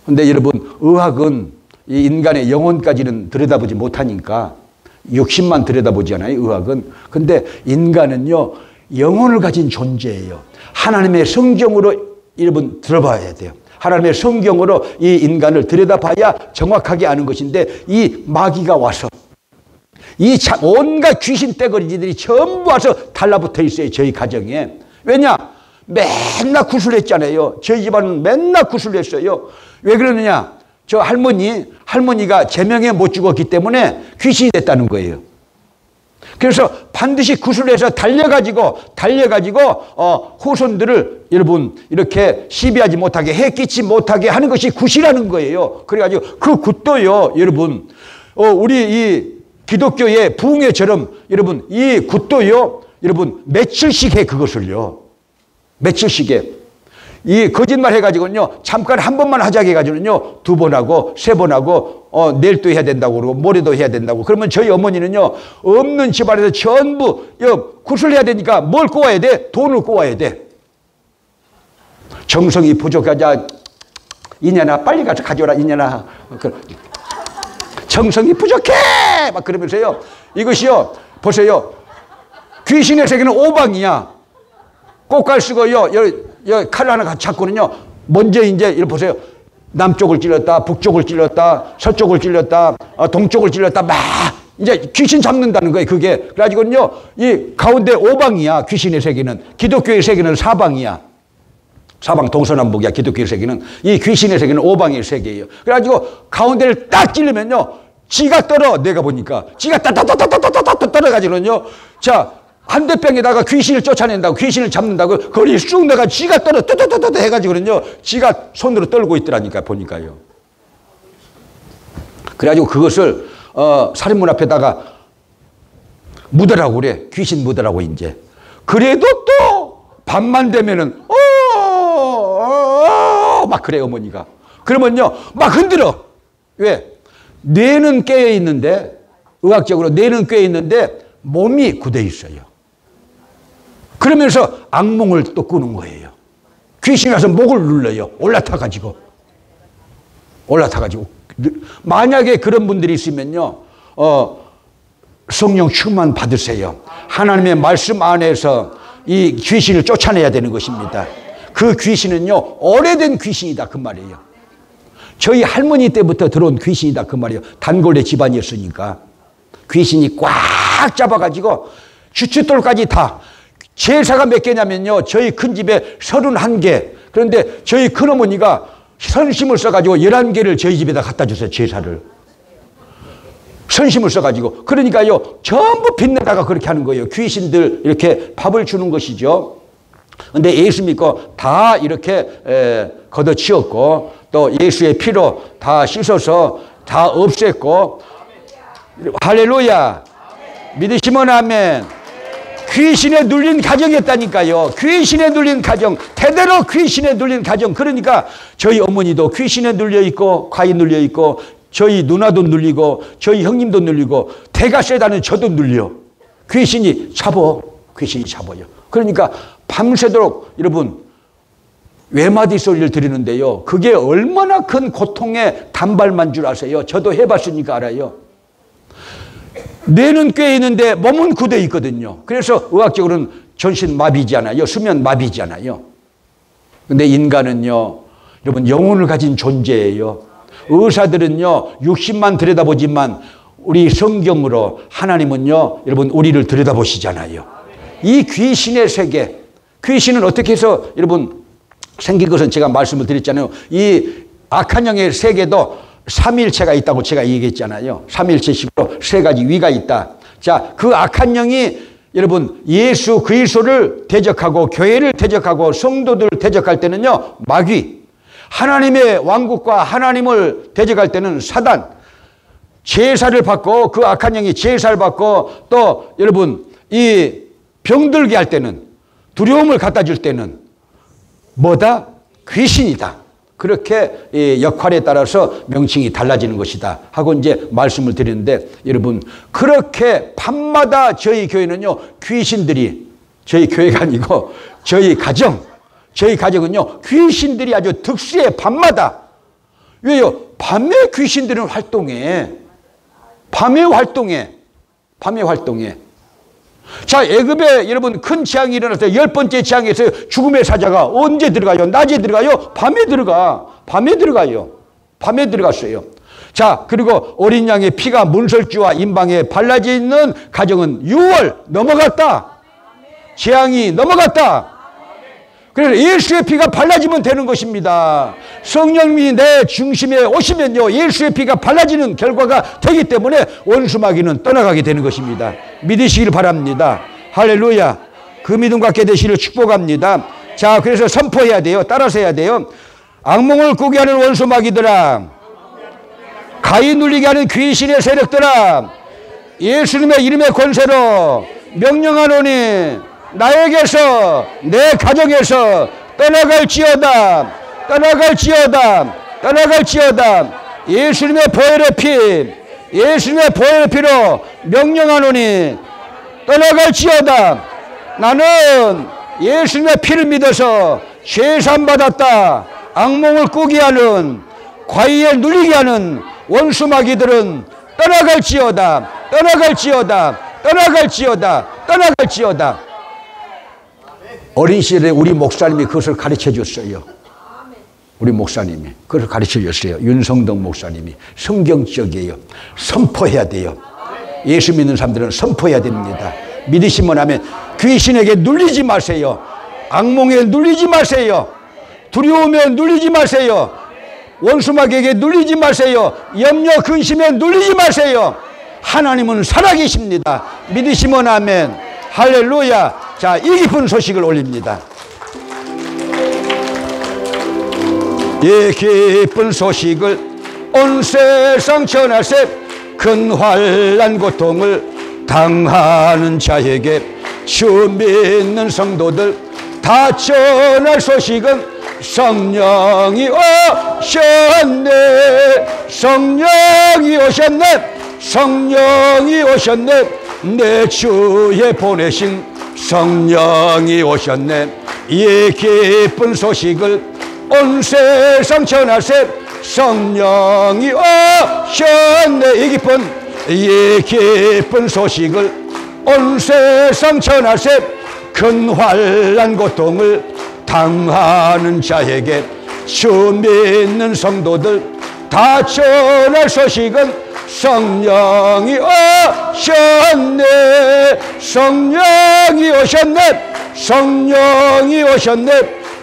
근데 여러분, 의학은 이 인간의 영혼까지는 들여다보지 못하니까 육신만 들여다보잖아요, 의학은. 근데 인간은요, 영혼을 가진 존재예요. 하나님의 성경으로 여러분 들어봐야 돼요. 하나님의 성경으로 이 인간을 들여다봐야 정확하게 아는 것인데, 이 마귀가 와서 이 온갖 귀신 떼거리들이 전부 와서 달라붙어 있어요, 저희 가정에. 왜냐? 맨날 구슬했잖아요. 저희 집안은 맨날 구슬했어요. 왜 그러느냐? 저 할머니가 제명에 못 죽었기 때문에 귀신이 됐다는 거예요. 그래서 반드시 구슬해서 달려가지고 후손들을 여러분 이렇게 시비하지 못하게, 해끼지 못하게 하는 것이 굿이라는 거예요. 그래가지고 그 굿도요, 여러분, 우리 이 기독교의 부흥회처럼 여러분 이 굿도요, 여러분 며칠씩 해. 그것을요, 며칠씩 해. 이 거짓말 해가지고는요, 잠깐 한 번만 하자고 해가지고는요, 2번 하고 3번 하고 내일 또 해야 된다고 그러고 모레도 해야 된다고. 그러면 저희 어머니는요, 없는 집안에서 전부 구슬해야 되니까 뭘 꼬아야 돼? 돈을 꼬아야 돼. 정성이 부족하자. 이년아 빨리 가서 가져오라. 이년아 정성이 부족해 막 그러면서요, 이것이요, 보세요, 귀신의 세계는 오방이야. 꽃갈 쓰고요, 칼 하나 잡고는요, 먼저 이제 이렇게 보세요, 남쪽을 찔렀다, 북쪽을 찔렀다, 서쪽을 찔렀다, 동쪽을 찔렀다, 막 이제 귀신 잡는다는 거예요, 그게. 그래가지고는요, 이 가운데 오방이야, 귀신의 세계는. 기독교의 세계는 사방이야. 사방 동서남북이야, 기독교의 세계는. 이 귀신의 세계는 오방의 세계예요. 그래가지고 가운데를 딱 찔르면요, 지가 떨어. 내가 보니까 지가 따따따따따따따 떨어가지고는요, 자, 한 대병에다가 귀신을 쫓아낸다고, 귀신을 잡는다고, 거리 쑥 내가 지가 떨어 떠떠떠떠 해가지고는요, 지가 손으로 떨고 있더라니까, 보니까요. 그래가지고 그것을 살인문 앞에다가 묻으라고 그래. 귀신 묻으라고 이제. 그래도 또 밤만 되면은 막 그래, 어머니가. 그러면요, 막 흔들어. 왜? 뇌는 깨어 있는데, 의학적으로 뇌는 깨어 있는데 몸이 굳어 있어요. 그러면서 악몽을 또 꾸는 거예요. 귀신이 와서 목을 눌러요. 올라타가지고. 만약에 그런 분들이 있으면요, 성령 충만 받으세요. 하나님의 말씀 안에서 이 귀신을 쫓아내야 되는 것입니다. 그 귀신은요, 오래된 귀신이다, 그 말이에요. 저희 할머니 때부터 들어온 귀신이다, 그 말이에요. 단골의 집안이었으니까. 귀신이 꽉 잡아가지고 주춧돌까지 다. 제사가 몇 개냐면요, 저희 큰 집에 31개. 그런데 저희 큰어머니가 선심을 써가지고 11개를 저희 집에다 갖다 줬어요, 제사를. 선심을 써가지고. 그러니까요, 전부 빛내다가 그렇게 하는 거예요. 귀신들 이렇게 밥을 주는 것이죠. 근데 예수 믿고 다 이렇게 걷어치웠고, 또 예수의 피로 다 씻어서 다 없앴고, 할렐루야. 믿으시면 아멘. 귀신에 눌린 가정이었다니까요. 귀신에 눌린 가정, 대대로 귀신에 눌린 가정. 그러니까 저희 어머니도 귀신에 눌려있고, 과에 눌려있고, 저희 누나도 눌리고, 저희 형님도 눌리고, 대가 세다는 저도 눌려. 귀신이 잡아요. 그러니까 밤새도록 여러분 외마디 소리를 들리는데요, 그게 얼마나 큰 고통의 단발만 줄 아세요? 저도 해봤으니까 알아요. 뇌는 꽤 있는데 몸은 굳어 있거든요. 그래서 의학적으로는 전신 마비잖아요. 수면 마비잖아요. 근데 인간은요, 여러분 영혼을 가진 존재예요. 의사들은요 육신만 들여다보지만 우리 성경으로 하나님은요 여러분 우리를 들여다보시잖아요. 이 귀신의 세계, 귀신은 어떻게 해서 여러분 생긴 것은 제가 말씀을 드렸잖아요. 이 악한 영의 세계도 삼위일체가 있다고 제가 얘기했잖아요. 삼위일체식으로 세 가지 위가 있다. 자, 그 악한 영이 여러분 예수 그리스도를 대적하고 교회를 대적하고 성도들을 대적할 때는요 마귀, 하나님의 왕국과 하나님을 대적할 때는 사단, 제사를 받고 그 악한 영이 제사를 받고 또 여러분 이 병들게 할 때는, 두려움을 갖다 줄 때는 뭐다? 귀신이다. 그렇게 역할에 따라서 명칭이 달라지는 것이다 하고 이제 말씀을 드리는데, 여러분 그렇게 밤마다 저희 교회는요 귀신들이, 저희 교회가 아니고 저희 가정은요 귀신들이 아주 득세해. 밤마다. 왜요? 밤에 귀신들은 활동해. 밤에 활동해. 자, 애굽에 여러분 큰 재앙이 일어났어요. 10번째 재앙에서 죽음의 사자가 언제 들어가요? 낮에 들어가요? 밤에 들어가요. 밤에 들어갔어요. 자, 그리고 어린 양의 피가 문설주와 임방에 발라져 있는 가정은 6월 넘어갔다. 재앙이 넘어갔다. 그래서 예수의 피가 발라지면 되는 것입니다. 성령님이 내 중심에 오시면요 예수의 피가 발라지는 결과가 되기 때문에 원수마귀는 떠나가게 되는 것입니다. 믿으시길 바랍니다. 할렐루야. 그 믿음 갖게 되시기를 축복합니다. 자, 그래서 선포해야 돼요. 따라서 해야 돼요. 악몽을 꾸게 하는 원수마귀들아, 가히 눌리게 하는 귀신의 세력들아, 예수님의 이름의 권세로 명령하노니 나에게서, 내 가정에서 떠나갈지어다. 예수님의 보혈의 피로 명령하노니 떠나갈지어다. 나는 예수님의 피를 믿어서 죄산받았다. 악몽을 꾸게 하는, 과의에 눌리게 하는 원수마귀들은 떠나갈지어다. 어린 시절에 우리 목사님이 그것을 가르쳐 줬어요. 우리 목사님이 그것을 가르쳐 줬어요. 윤성덕 목사님이. 성경적이에요. 선포해야 돼요. 예수 믿는 사람들은 선포해야 됩니다. 믿으시면 하면 귀신에게 눌리지 마세요. 악몽에 눌리지 마세요. 두려움에 눌리지 마세요. 원수마귀에게 눌리지 마세요. 염려 근심에 눌리지 마세요. 하나님은 살아계십니다. 믿으시면 아멘. 할렐루야. 자, 이 기쁜 소식을 올립니다. 이 기쁜 소식을 온 세상 전하세. 큰 환난 고통을 당하는 자에게 주 믿는 성도들 다 전할 소식은 성령이 오셨네. 내 주에 보내신 성령이 오셨네. 이 기쁜 소식을 온 세상 전하세. 성령이 오셨네. 이 기쁜 소식을 온 세상 전하세. 큰 환난 고통을 당하는 자에게 주 믿는 성도들 다 전할 소식은 성령이 오셨네.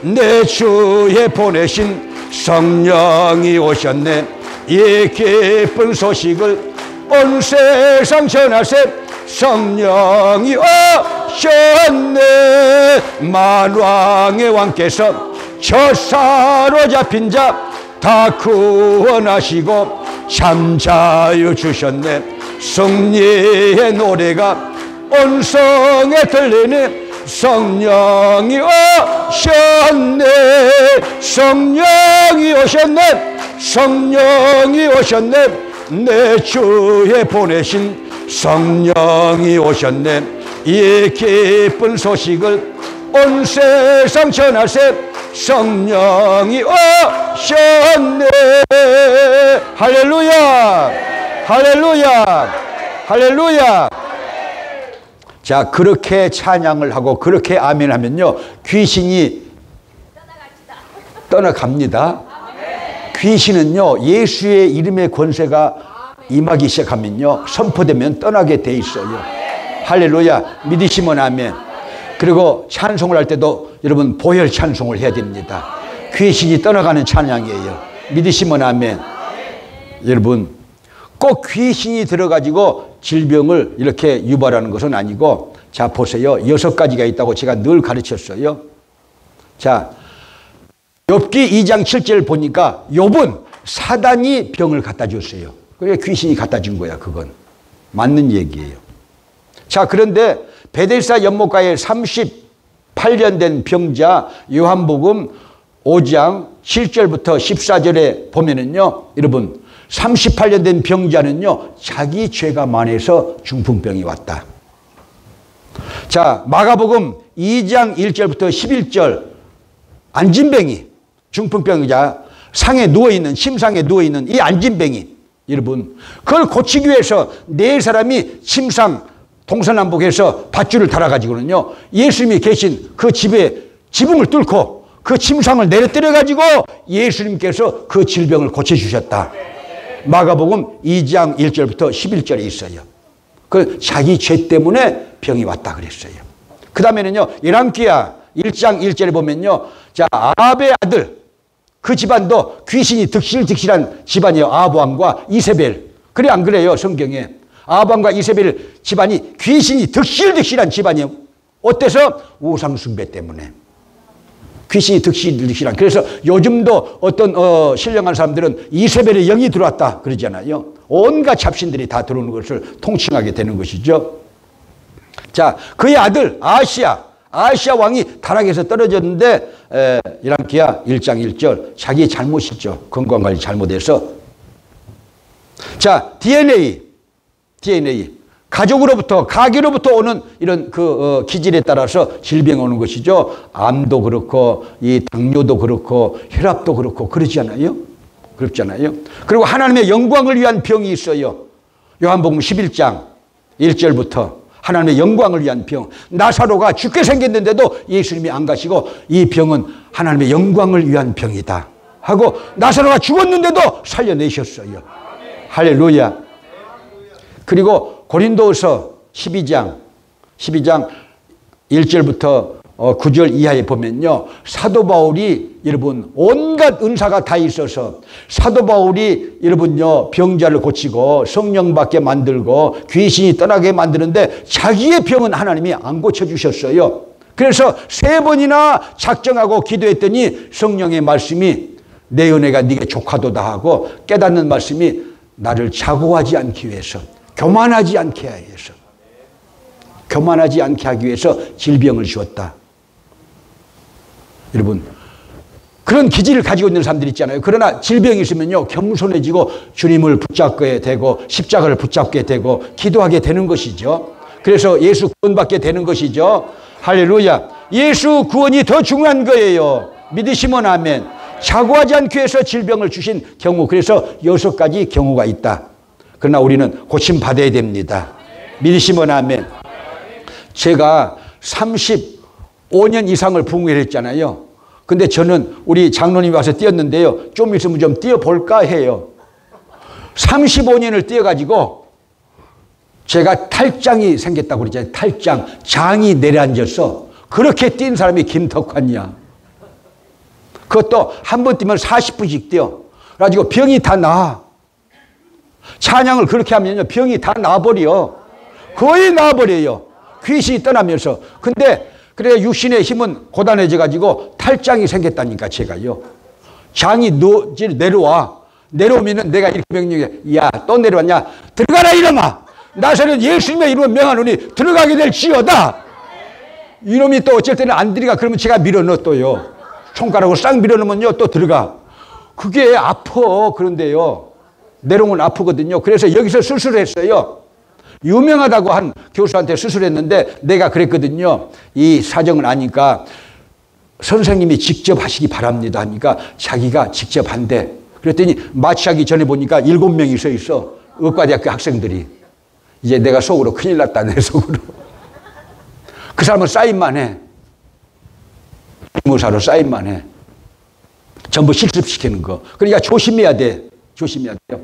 내 주에 보내신 성령이 오셨네. 이 기쁜 소식을 온 세상 전하세 성령이 오셨네. 만왕의 왕께서 저 사로잡힌 자 다 구원하시고 참자유 주셨네. 승리의 노래가 온 성에 들리네. 성령이 오셨네. 성령이 오셨네. 성령이 오셨네. 내 주에 보내신 성령이 오셨네. 이 기쁜 소식을 온 세상 전하세 성령이 오셨네. 할렐루야, 할렐루야, 할렐루야. 자, 그렇게 찬양을 하고 그렇게 아멘하면요, 귀신이 떠나갑니다. 귀신은요, 예수의 이름의 권세가 임하기 시작하면요, 선포되면 떠나게 돼 있어요. 할렐루야. 믿으시면 아멘. 그리고 찬송을 할 때도 여러분 보혈 찬송을 해야 됩니다. 귀신이 떠나가는 찬양이에요. 믿으시면 아멘. 여러분, 꼭 귀신이 들어가지고 질병을 이렇게 유발하는 것은 아니고, 자, 보세요. 6가지가 있다고 제가 늘 가르쳤어요. 자, 욥기 2장 7절 보니까 욥은 사단이 병을 갖다 줬어요. 그래, 귀신이 갖다 준 거야. 그건 맞는 얘기예요. 자, 그런데 베데스다 연못가에 38년 된 병자 요한복음 5장 7절부터 14절에 보면은요, 여러분, 38년 된 병자는요, 자기 죄가 많아서 중풍병이 왔다. 자, 마가복음 2장 1절부터 11절, 안진뱅이, 중풍병자, 상에 누워있는, 침상에 누워있는 이 안진뱅이, 여러분, 그걸 고치기 위해서 4사람이 침상 동서남북에서 밧줄을 달아가지고는요, 예수님이 계신 그 집에 지붕을 뚫고 그 침상을 내려뜨려가지고 예수님께서 그 질병을 고쳐주셨다. 마가복음 2장 1절부터 11절에 있어요. 그 자기 죄 때문에 병이 왔다 그랬어요. 그 다음에는요, 열왕기하 1장 1절에 보면요, 자, 아합의 아들, 그 집안도 귀신이 득실득실한 집안이에요. 아합 왕과 이세벨. 그래, 안 그래요? 성경에. 아합 왕과 이세벨 집안이 귀신이 득실득실한 집안이에요. 어때서? 우상숭배 때문에. 귀신이 득실득실한. 그래서 요즘도 어떤 신령한 사람들은 이세벨의 영이 들어왔다 그러잖아요. 온갖 잡신들이 다 들어오는 것을 통칭하게 되는 것이죠. 자, 그의 아들 아하시야 왕이 타락해서 떨어졌는데, 열왕기하 1장 1절, 자기 잘못이죠. 건강관리 잘못해서. 자, DNA, 가족으로부터, 가계로부터 오는 이런 기질에 따라서 질병이 오는 것이죠. 암도 그렇고, 이 당뇨도 그렇고, 혈압도 그렇고, 그러지 않아요? 그렇잖아요. 그리고 하나님의 영광을 위한 병이 있어요. 요한복음 11장 1절부터 하나님의 영광을 위한 병. 나사로가 죽게 생겼는데도 예수님이 안 가시고, 이 병은 하나님의 영광을 위한 병이다 하고, 나사로가 죽었는데도 살려내셨어요. 할렐루야. 그리고 고린도후서 12장 1절부터 9절 이하에 보면요, 사도 바울이 여러분 온갖 은사가 다 있어서 사도 바울이 여러분요 병자를 고치고 성령 받게 만들고 귀신이 떠나게 만드는데 자기의 병은 하나님이 안 고쳐주셨어요. 그래서 3번이나 작정하고 기도했더니 성령의 말씀이 내 은혜가 네게 족하도다 하고, 깨닫는 말씀이 나를 자고하지 않기 위해서, 교만하지 않게 하기 위해서, 교만하지 않게 하기 위해서 질병을 주었다. 여러분, 그런 기질을 가지고 있는 사람들 있잖아요. 그러나 질병이 있으면요, 겸손해지고 주님을 붙잡게 되고 십자가를 붙잡게 되고 기도하게 되는 것이죠. 그래서 예수 구원받게 되는 것이죠. 할렐루야. 예수 구원이 더 중요한 거예요. 믿으시면 아멘. 자고하지 않기 위해서 질병을 주신 경우, 그래서 6가지 경우가 있다. 그러나 우리는 고침받아야 됩니다. 믿으시면 아멘. 제가 35년 이상을 부흥회를 했잖아요. 근데 저는 우리 장로님이 와서 뛰었는데요, 좀 있으면 좀 뛰어볼까 해요. 35년을 뛰어가지고 제가 탈장이 생겼다고 그러잖아요. 탈장, 장이 내려앉아서. 그렇게 뛴 사람이 김덕환이야. 그것도 한 번 뛰면 40분씩 뛰어. 그래가지고 병이 다 나아. 찬양을 그렇게 하면요, 병이 다 나아버려. 거의 나아버려요. 귀신이 떠나면서. 근데 그래 육신의 힘은 고단해져 가지고 탈장이 생겼다니까 제가요. 장이 내려와. 내려오면은 내가 이렇게 명령해. 야, 또 내려왔냐? 들어가라 이놈아. 나서는 예수님의 이름을 명하노니 들어가게 될지어다. 이놈이 또 어쩔 때는 안 들어가. 그러면 제가 밀어넣어 또요. 손가락으로 싹 밀어넣으면요 또 들어가. 그게 아파. 그런데요, 내려오면 아프거든요. 그래서 여기서 수술했어요. 유명하다고 한 교수한테 수술했는데 내가 그랬거든요. 이 사정을 아니까 선생님이 직접 하시기 바랍니다 하니까 자기가 직접 한대. 그랬더니 마취하기 전에 보니까 7명이 서 있어. 의과대학교 학생들이. 이제 내가 속으로 큰일 났다, 내 속으로. 그 사람은 사인만 해. 의무사로 사인만 해. 전부 실습시키는 거. 그러니까 조심해야 돼. 조심해야 돼요.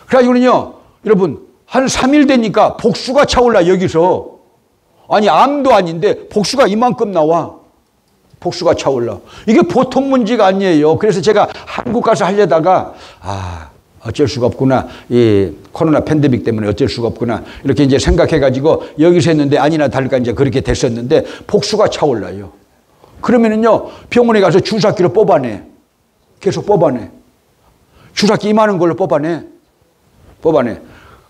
그래가지고는요, 여러분, 한 3일 되니까 복수가 차올라, 여기서. 아니, 암도 아닌데 복수가 이만큼 나와. 복수가 차올라. 이게 보통 문제가 아니에요. 그래서 제가 한국 가서 하려다가, 어쩔 수가 없구나. 이 코로나 팬데믹 때문에 어쩔 수가 없구나. 이렇게 이제 생각해가지고 여기서 했는데 아니나 다를까 이제 그렇게 됐었는데 복수가 차올라요. 그러면은요, 병원에 가서 주사기로 뽑아내. 계속 뽑아내. 주사기 이만한 걸로 뽑아내.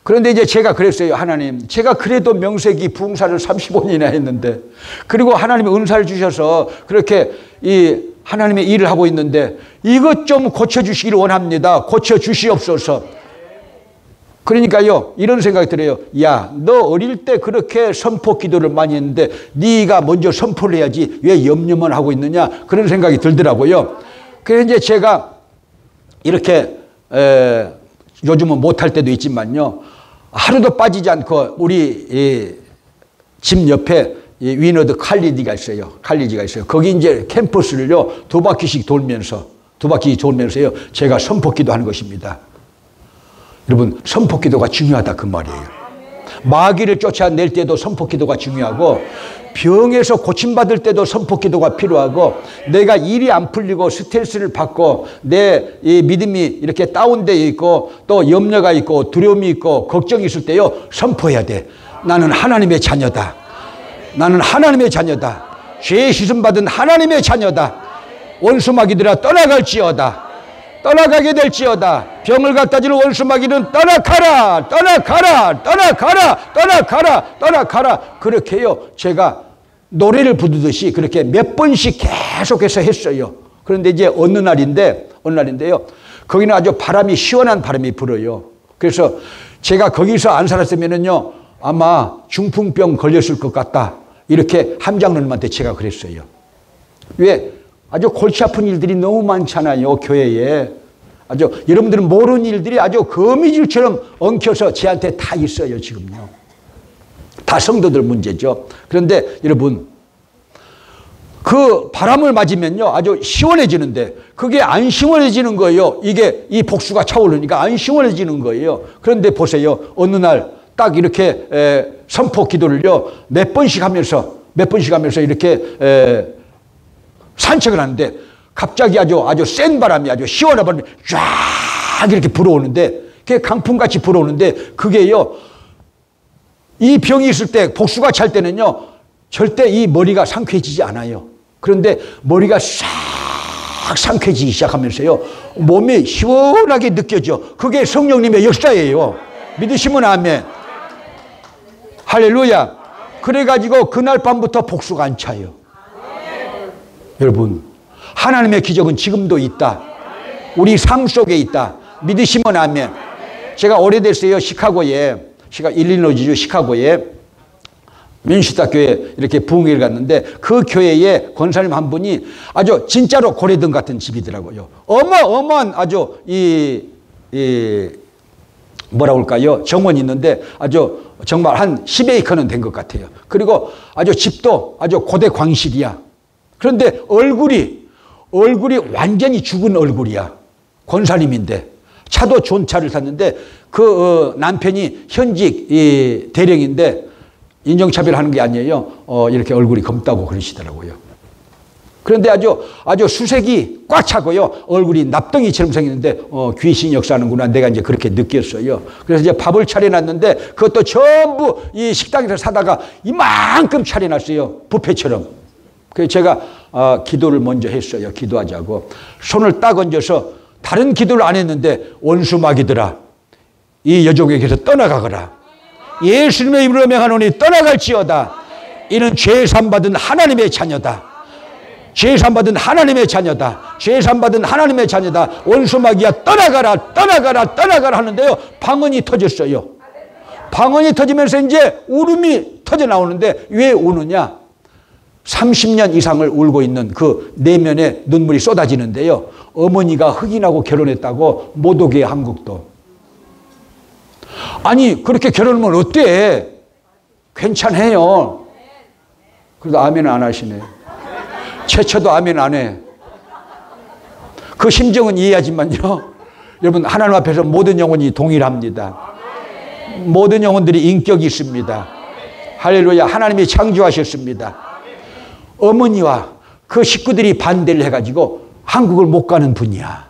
그런데 이제 제가 그랬어요. 하나님, 제가 그래도 명색이 부흥사를 35년이나 했는데, 그리고 하나님이 은사를 주셔서 그렇게 이 하나님의 일을 하고 있는데 이것 좀 고쳐주시기를 원합니다. 고쳐주시옵소서. 그러니까요, 이런 생각이 들어요. 야, 너 어릴 때 그렇게 선포 기도를 많이 했는데 네가 먼저 선포를 해야지 왜 염려만 하고 있느냐, 그런 생각이 들더라고요. 그래서 이제 제가 이렇게 요즘은 못할 때도 있지만요, 하루도 빠지지 않고 우리 집 옆에 위너드 칼리지가 있어요. 거기 이제 캠퍼스를요 2바퀴씩 돌면서요 제가 선포기도 하는 것입니다. 여러분, 선포기도가 중요하다 그 말이에요. 마귀를 쫓아낼 때도 선포기도가 중요하고, 병에서 고침받을 때도 선포기도가 필요하고, 내가 일이 안 풀리고 스트레스를 받고 내 이 믿음이 이렇게 다운되어 있고 또 염려가 있고 두려움이 있고 걱정이 있을 때요 선포해야 돼. 나는 하나님의 자녀다. 나는 하나님의 자녀다. 죄 씻음 받은 하나님의 자녀다. 원수 마귀들아 떠나갈지어다. 떠나가게 될지어다. 병을 갖다 주는 원수 마귀는 떠나가라. 그렇게요 제가 노래를 부르듯이 그렇게 몇 번씩 계속해서 했어요. 그런데 이제 어느 날인데요, 거기는 아주 시원한 바람이 불어요. 그래서 제가 거기서 안 살았으면은요 아마 중풍병 걸렸을 것 같다, 이렇게 함장님한테 제가 그랬어요. 왜? 아주 골치 아픈 일들이 너무 많잖아요, 교회에. 아주 여러분들은 모르는 일들이 아주 거미줄처럼 엉켜서 저한테 다 있어요, 지금요. 다 성도들 문제죠. 그런데 여러분, 그 바람을 맞으면요 아주 시원해지는데 그게 안 시원해지는 거예요. 이 복수가 차오르니까 안 시원해지는 거예요. 그런데 보세요, 어느 날 딱 이렇게 선포 기도를요 몇 번씩 하면서 이렇게 산책을 하는데 갑자기 아주 센 바람이, 아주 시원한 바람이 쫙 이렇게 불어오는데, 그게 강풍같이 불어오는데, 그게요 이 병이 있을 때, 복수가 찰 때는요 절대 이 머리가 상쾌해지지 않아요. 그런데 머리가 싹 상쾌해지기 시작하면서요 몸이 시원하게 느껴져. 그게 성령님의 역사예요. 믿으시면 아멘. 할렐루야. 그래가지고 그날 밤부터 복수가 안 차요. 여러분, 하나님의 기적은 지금도 있다. 우리 삶 속에 있다. 믿으시면 아멘. 제가 오래됐어요. 일리노이주 시카고에 민슈타 교회 이렇게 부흥회를 갔는데, 그 교회에 권사님 한 분이 아주 진짜로 고래등 같은 집이더라고요. 어마어마한 아주 뭐라고 할까요? 정원이 있는데 아주 정말 한 10에이커는 된 것 같아요. 그리고 아주 집도 아주 고대 광실이야. 그런데 얼굴이 완전히 죽은 얼굴이야. 권사님인데. 차도 좋은 차를 탔는데 그 남편이 현직 대령인데 인종차별하는 게 아니에요. 이렇게 얼굴이 검다고 그러시더라고요. 그런데 아주 수색이 꽉 차고요. 얼굴이 납덩이처럼 생겼는데, 귀신이 역사하는구나. 내가 이제 그렇게 느꼈어요. 그래서 이제 밥을 차려놨는데, 그것도 전부 이 식당에서 사다가 이만큼 차려놨어요. 뷔페처럼. 그래서 제가, 기도를 먼저 했어요. 기도하자고. 손을 딱 얹어서 다른 기도를 안 했는데, 원수마귀들아, 이 여종에게서 떠나가거라. 예수님의 이름으로 명하노니 떠나갈지어다. 이는 죄산받은 하나님의 자녀다. 죄산받은 하나님의 자녀다. 죄산받은 하나님의 자녀다. 원수마귀야 떠나가라, 떠나가라, 떠나가라 하는데요. 방언이 터졌어요. 방언이 터지면서 이제 울음이 터져 나오는데 왜 우느냐? 30년 이상을 울고 있는 그 내면에 눈물이 쏟아지는데요. 어머니가 흑인하고 결혼했다고 못 오게 한국도. 아니 그렇게 결혼하면 어때? 괜찮아요. 그래도 아멘 안 하시네. 최초도 아멘 안 해. 그 심정은 이해하지만요. 여러분 하나님 앞에서 모든 영혼이 동일합니다. 모든 영혼들이 인격이 있습니다. 할렐루야. 하나님이 창조하셨습니다. 어머니와 그 식구들이 반대를 해가지고 한국을 못 가는 분이야.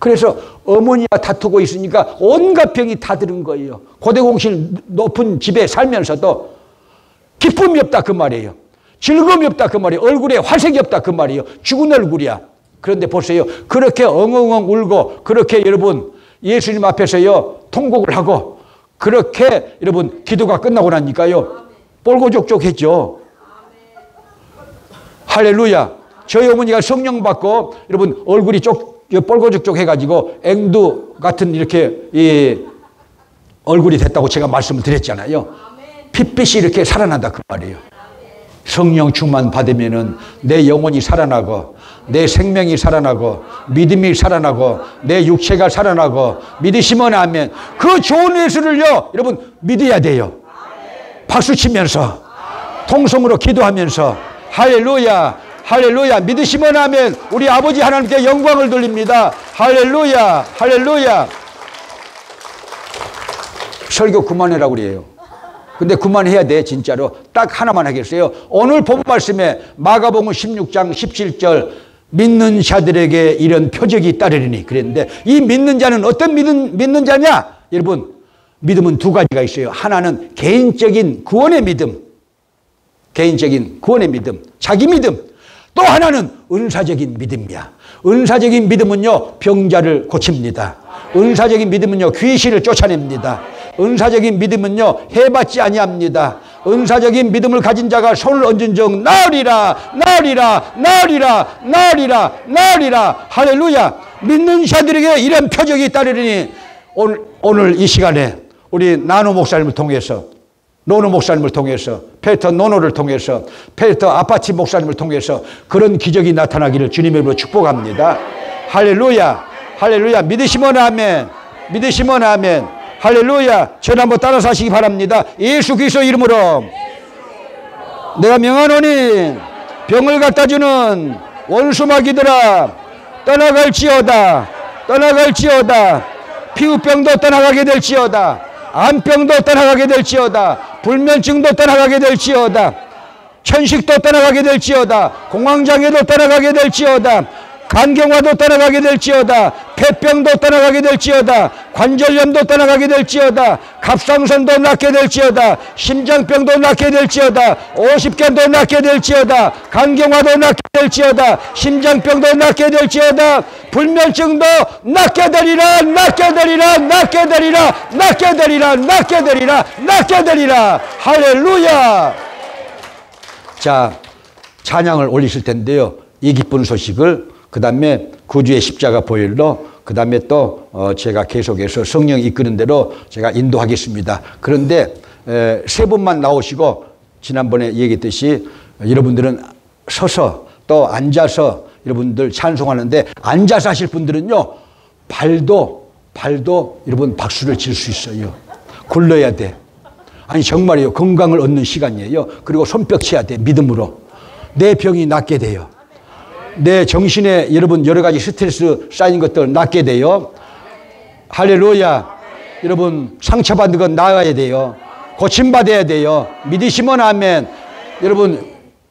그래서 어머니와 다투고 있으니까 온갖 병이 다 들은 거예요. 고대공실 높은 집에 살면서도 기쁨이 없다 그 말이에요. 즐거움이 없다 그 말이에요. 얼굴에 화색이 없다 그 말이에요. 죽은 얼굴이야. 그런데 보세요. 그렇게 엉엉엉 울고 그렇게 여러분 예수님 앞에서요 통곡을 하고 그렇게 여러분 기도가 끝나고 나니까요 뻘고족족했죠. 할렐루야. 저희 어머니가 성령 받고 여러분 얼굴이 뻘고족족 해가지고 앵두 같은 이렇게 이 얼굴이 됐다고 제가 말씀을 드렸잖아요. 핏빛이 이렇게 살아난다 그 말이에요. 성령 충만 받으면은 내 영혼이 살아나고 내 생명이 살아나고 믿음이 살아나고 내 육체가 살아나고 믿으시면 아멘. 그 좋은 예수를요 여러분 믿어야 돼요. 박수 치면서 통성으로 기도하면서 할렐루야 할렐루야. 믿으시면 아멘. 우리 아버지 하나님께 영광을 돌립니다. 할렐루야 할렐루야. 설교 그만해라고 그래요. 근데 그만해야 돼 진짜로. 딱 하나만 하겠어요. 오늘 본 말씀에 마가복음 16장 17절 믿는 자들에게 이런 표적이 따르리니 그랬는데 이 믿는 자는 어떤 믿는 자냐? 여러분 믿음은 두 가지가 있어요. 하나는 개인적인 구원의 믿음, 개인적인 구원의 믿음, 자기 믿음. 또 하나는 은사적인 믿음이야. 은사적인 믿음은요 병자를 고칩니다. 은사적인 믿음은요 귀신을 쫓아냅니다. 은사적인 믿음은요 해받지 아니합니다. 은사적인 믿음을 가진 자가 손을 얹은 적 나으리라 나으리라 나으리라 나으리라 나으리라. 할렐루야. 믿는 자들에게 이런 표적이 따르리니 오늘 이 시간에 우리 나노 목사님을 통해서 노노 목사님을 통해서 페터 노노를 통해서 페터 아파치 목사님을 통해서 그런 기적이 나타나기를 주님의 이름으로 축복합니다. 할렐루야 할렐루야. 믿으시면 아멘. 믿으시면 아멘. 할렐루야. 저를 한번 따라서 하시기 바랍니다. 예수 그리스도 이름으로 내가 명하노니 병을 갖다주는 원수마귀들아 떠나갈지어다 떠나갈지어다. 피부병도 떠나가게 될지어다. 암병도 떠나가게 될지어다. 불면증도 떠나가게 될지어다. 천식도 떠나가게 될지어다. 공황장애도 떠나가게 될지어다. 간경화도 떠나가게 될지어다. 폐병도 떠나가게 될지어다. 관절염도 떠나가게 될지어다. 갑상선도 낫게 될지어다. 심장병도 낫게 될지어다. 50견도 낫게 될지어다. 간경화도 낫게 될지어다. 심장병도 낫게 될지어다. 불면증도 낫게 되리라 낫게 되리라 낫게 되리라 낫게 되리라 낫게 되리라 낫게 되리라. 할렐루야. 자 찬양을 올리실 텐데요 이 기쁜 소식을 그 다음에 구주의 십자가 보혈로 그 다음에 또 제가 계속해서 성령 이끄는 대로 제가 인도하겠습니다. 그런데 세 분만 나오시고 지난번에 얘기했듯이 여러분들은 서서 또 앉아서 여러분들 찬송하는데 앉아서 하실 분들은요 발도 여러분 박수를 칠 수 있어요. 굴러야 돼. 아니 정말이에요. 건강을 얻는 시간이에요. 그리고 손뼉 쳐야 돼. 믿음으로. 내 병이 낫게 돼요. 내 정신에 여러분 여러 가지 스트레스 쌓인 것들 낫게 돼요. 할렐루야. 여러분 상처받은 건 나아야 돼요. 고침받아야 돼요. 믿으시면 아멘. 여러분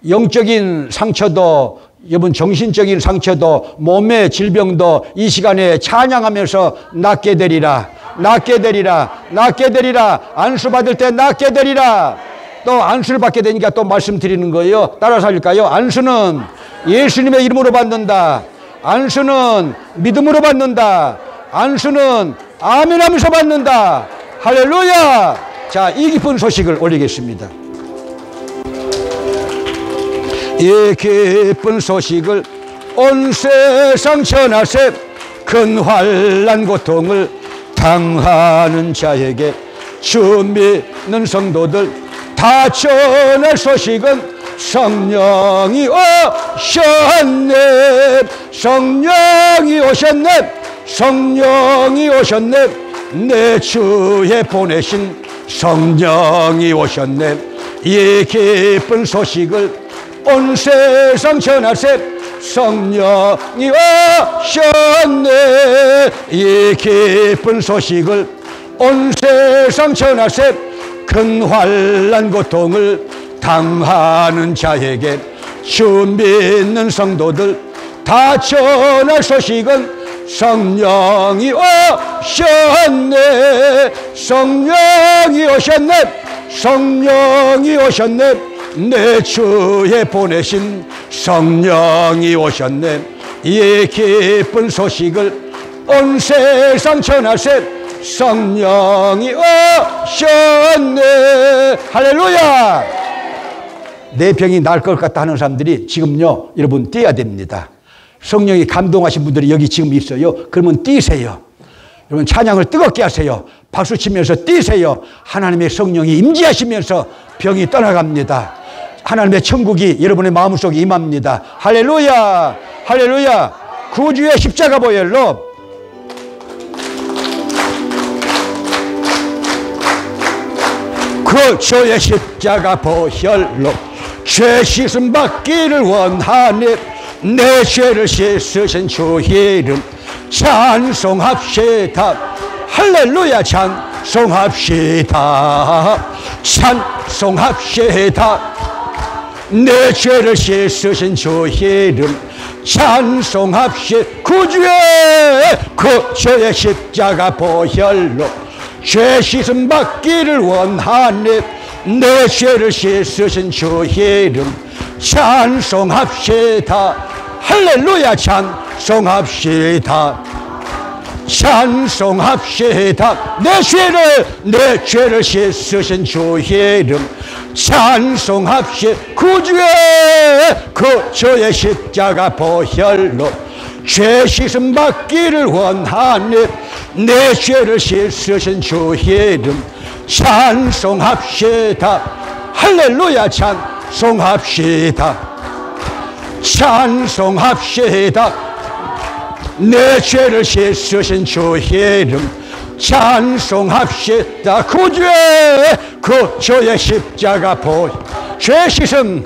영적인 상처도 여러분 정신적인 상처도 몸의 질병도 이 시간에 찬양하면서 낫게 되리라. 낫게 되리라. 낫게 되리라. 안수 받을 때 낫게 되리라. 또 안수를 받게 되니까 또 말씀드리는 거예요. 따라서 할까요? 안수는 예수님의 이름으로 받는다. 안수는 믿음으로 받는다. 안수는 아멘 하면서 받는다. 할렐루야. 자, 이 기쁜 소식을 올리겠습니다. 이 기쁜 소식을 온 세상 전하세. 큰 환난 고통을 당하는 자에게 주 믿는 성도들 다 전할 소식은 성령이 오셨네. 성령이 오셨네. 성령이 오셨네. 내 주에 보내신 성령이 오셨네. 이 기쁜 소식을 온 세상 전하세. 성령이 오셨네. 이 기쁜 소식을 온 세상 전하세. 큰 환난 고통을 당하는 자에게 주 믿는 성도들 다 전할 소식은 성령이 오셨네. 성령이 오셨네. 성령이 오셨네. 내 주에 보내신 성령이 오셨네. 이 기쁜 소식을 온 세상 전하세. 성령이 오셨네. 할렐루야. 내 병이 나을 것 같다 하는 사람들이 지금요, 여러분 뛰어야 됩니다. 성령이 감동하신 분들이 여기 지금 있어요. 그러면 뛰세요. 여러분 찬양을 뜨겁게 하세요. 박수 치면서 뛰세요. 하나님의 성령이 임재하시면서 병이 떠나갑니다. 하나님의 천국이 여러분의 마음속에 임합니다. 할렐루야. 할렐루야. 구주의 십자가 보혈로 구주의 십자가 보혈로 죄 씻음 받기를 원하네. 내 죄를 씻으신 주 이름 찬송합시다. 할렐루야. 찬송합시다. 찬송합시다. 내 죄를 씻으신 주 이름 찬송합시다. 구주의 십자가 보혈로 죄 씻음 받기를 원하네. 내 죄를 씻으신 주 이름 찬송합시다. 할렐루야. 찬송합시다. 찬송합시다. 내 죄를 씻으신 주 이름 찬송합시다. 구주의 십자가 보혈로 죄 씻음 받기를 원하네. 내 죄를 씻으신 주 이름 찬송합시다. 할렐루야. 찬송합시다. 찬송합시다. 내 죄를 씻으신 주 이름 찬송합시다. 구주의 십자가 보혈 죄 씻음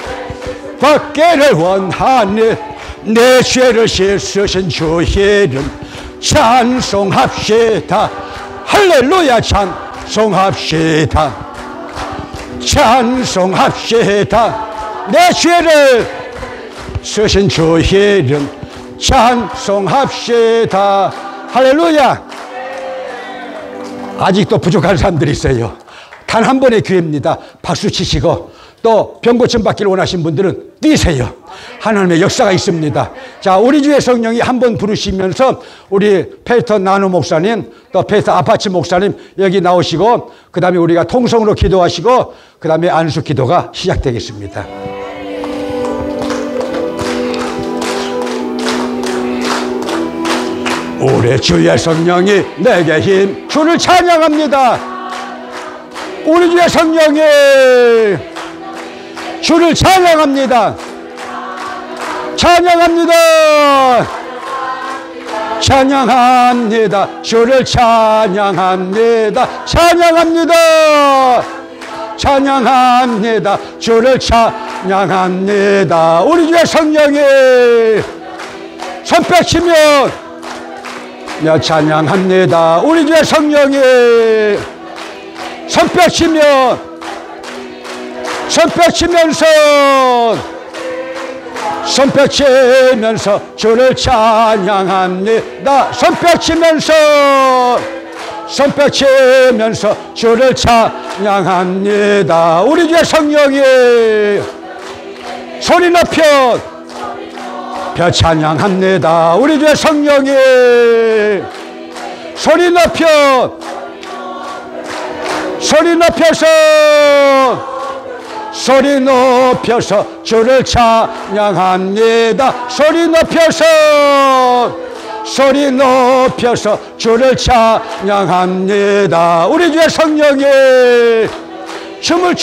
받기를 원하네. 내 죄를 씻으신 주 이름 찬송합시다. 할렐루야. 찬송합시다. 찬송합시다. 내 죄를 씻으신 주 이름 찬송합시다. 할렐루야. 아직도 부족한 사람들이 있어요. 단 한 번의 기회입니다. 박수 치시고 또 병고침 받기를 원하신 분들은 뛰세요. 하나님의 역사가 있습니다. 자, 우리 주의 성령이 한번 부르시면서 우리 페스터 나누 목사님 또 페스터 아파치 목사님 여기 나오시고 그 다음에 우리가 통성으로 기도하시고 그 다음에 안수 기도가 시작되겠습니다. 우리 주의 성령이 내게 힘 주를 찬양합니다. 우리 주의 성령이 주를 찬양합니다. 찬양합니다. 찬양합니다. 주를 찬양합니다. 찬양합니다. 찬양합니다. 주를 찬양합니다. 우리 주의 성령이 손뼉치면 찬양합니다. 우리 주의 성령이 손뼉치면서 손뼉치면서 주를 찬양합니다. 손뼉치면서 주를 찬양합니다. 우리 주의 성령이 소리 높여 찬양합니다. 우리 주의 성령이 소리 높여서 주를 찬양합니다. 소리 높여서 주를 찬양합니다. 우리 주의 성령이 춤을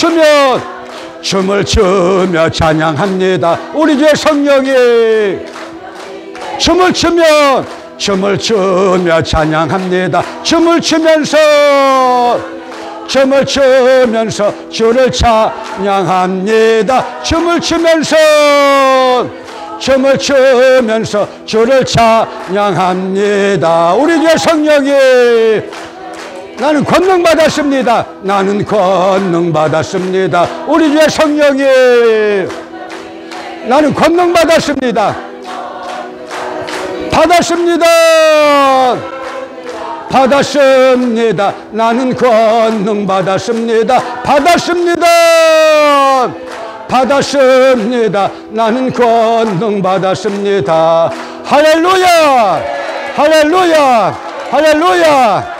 추며 찬양합니다. 우리 주의 성령이 춤을 추며 찬양합니다. 춤을 추면서 주를 찬양합니다. 춤을 추면서 주를 찬양합니다. 우리 주의 성령이 나는 권능 받았습니다. 우리 주의 성령이 나는 권능 받았습니다. 나는 권능 받았습니다. 나는 권능 받았습니다. 할렐루야.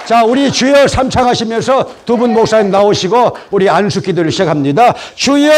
자, 우리 주여 삼창하시면서 두 분 목사님 나오시고 우리 안수 기도를 시작합니다. 주여.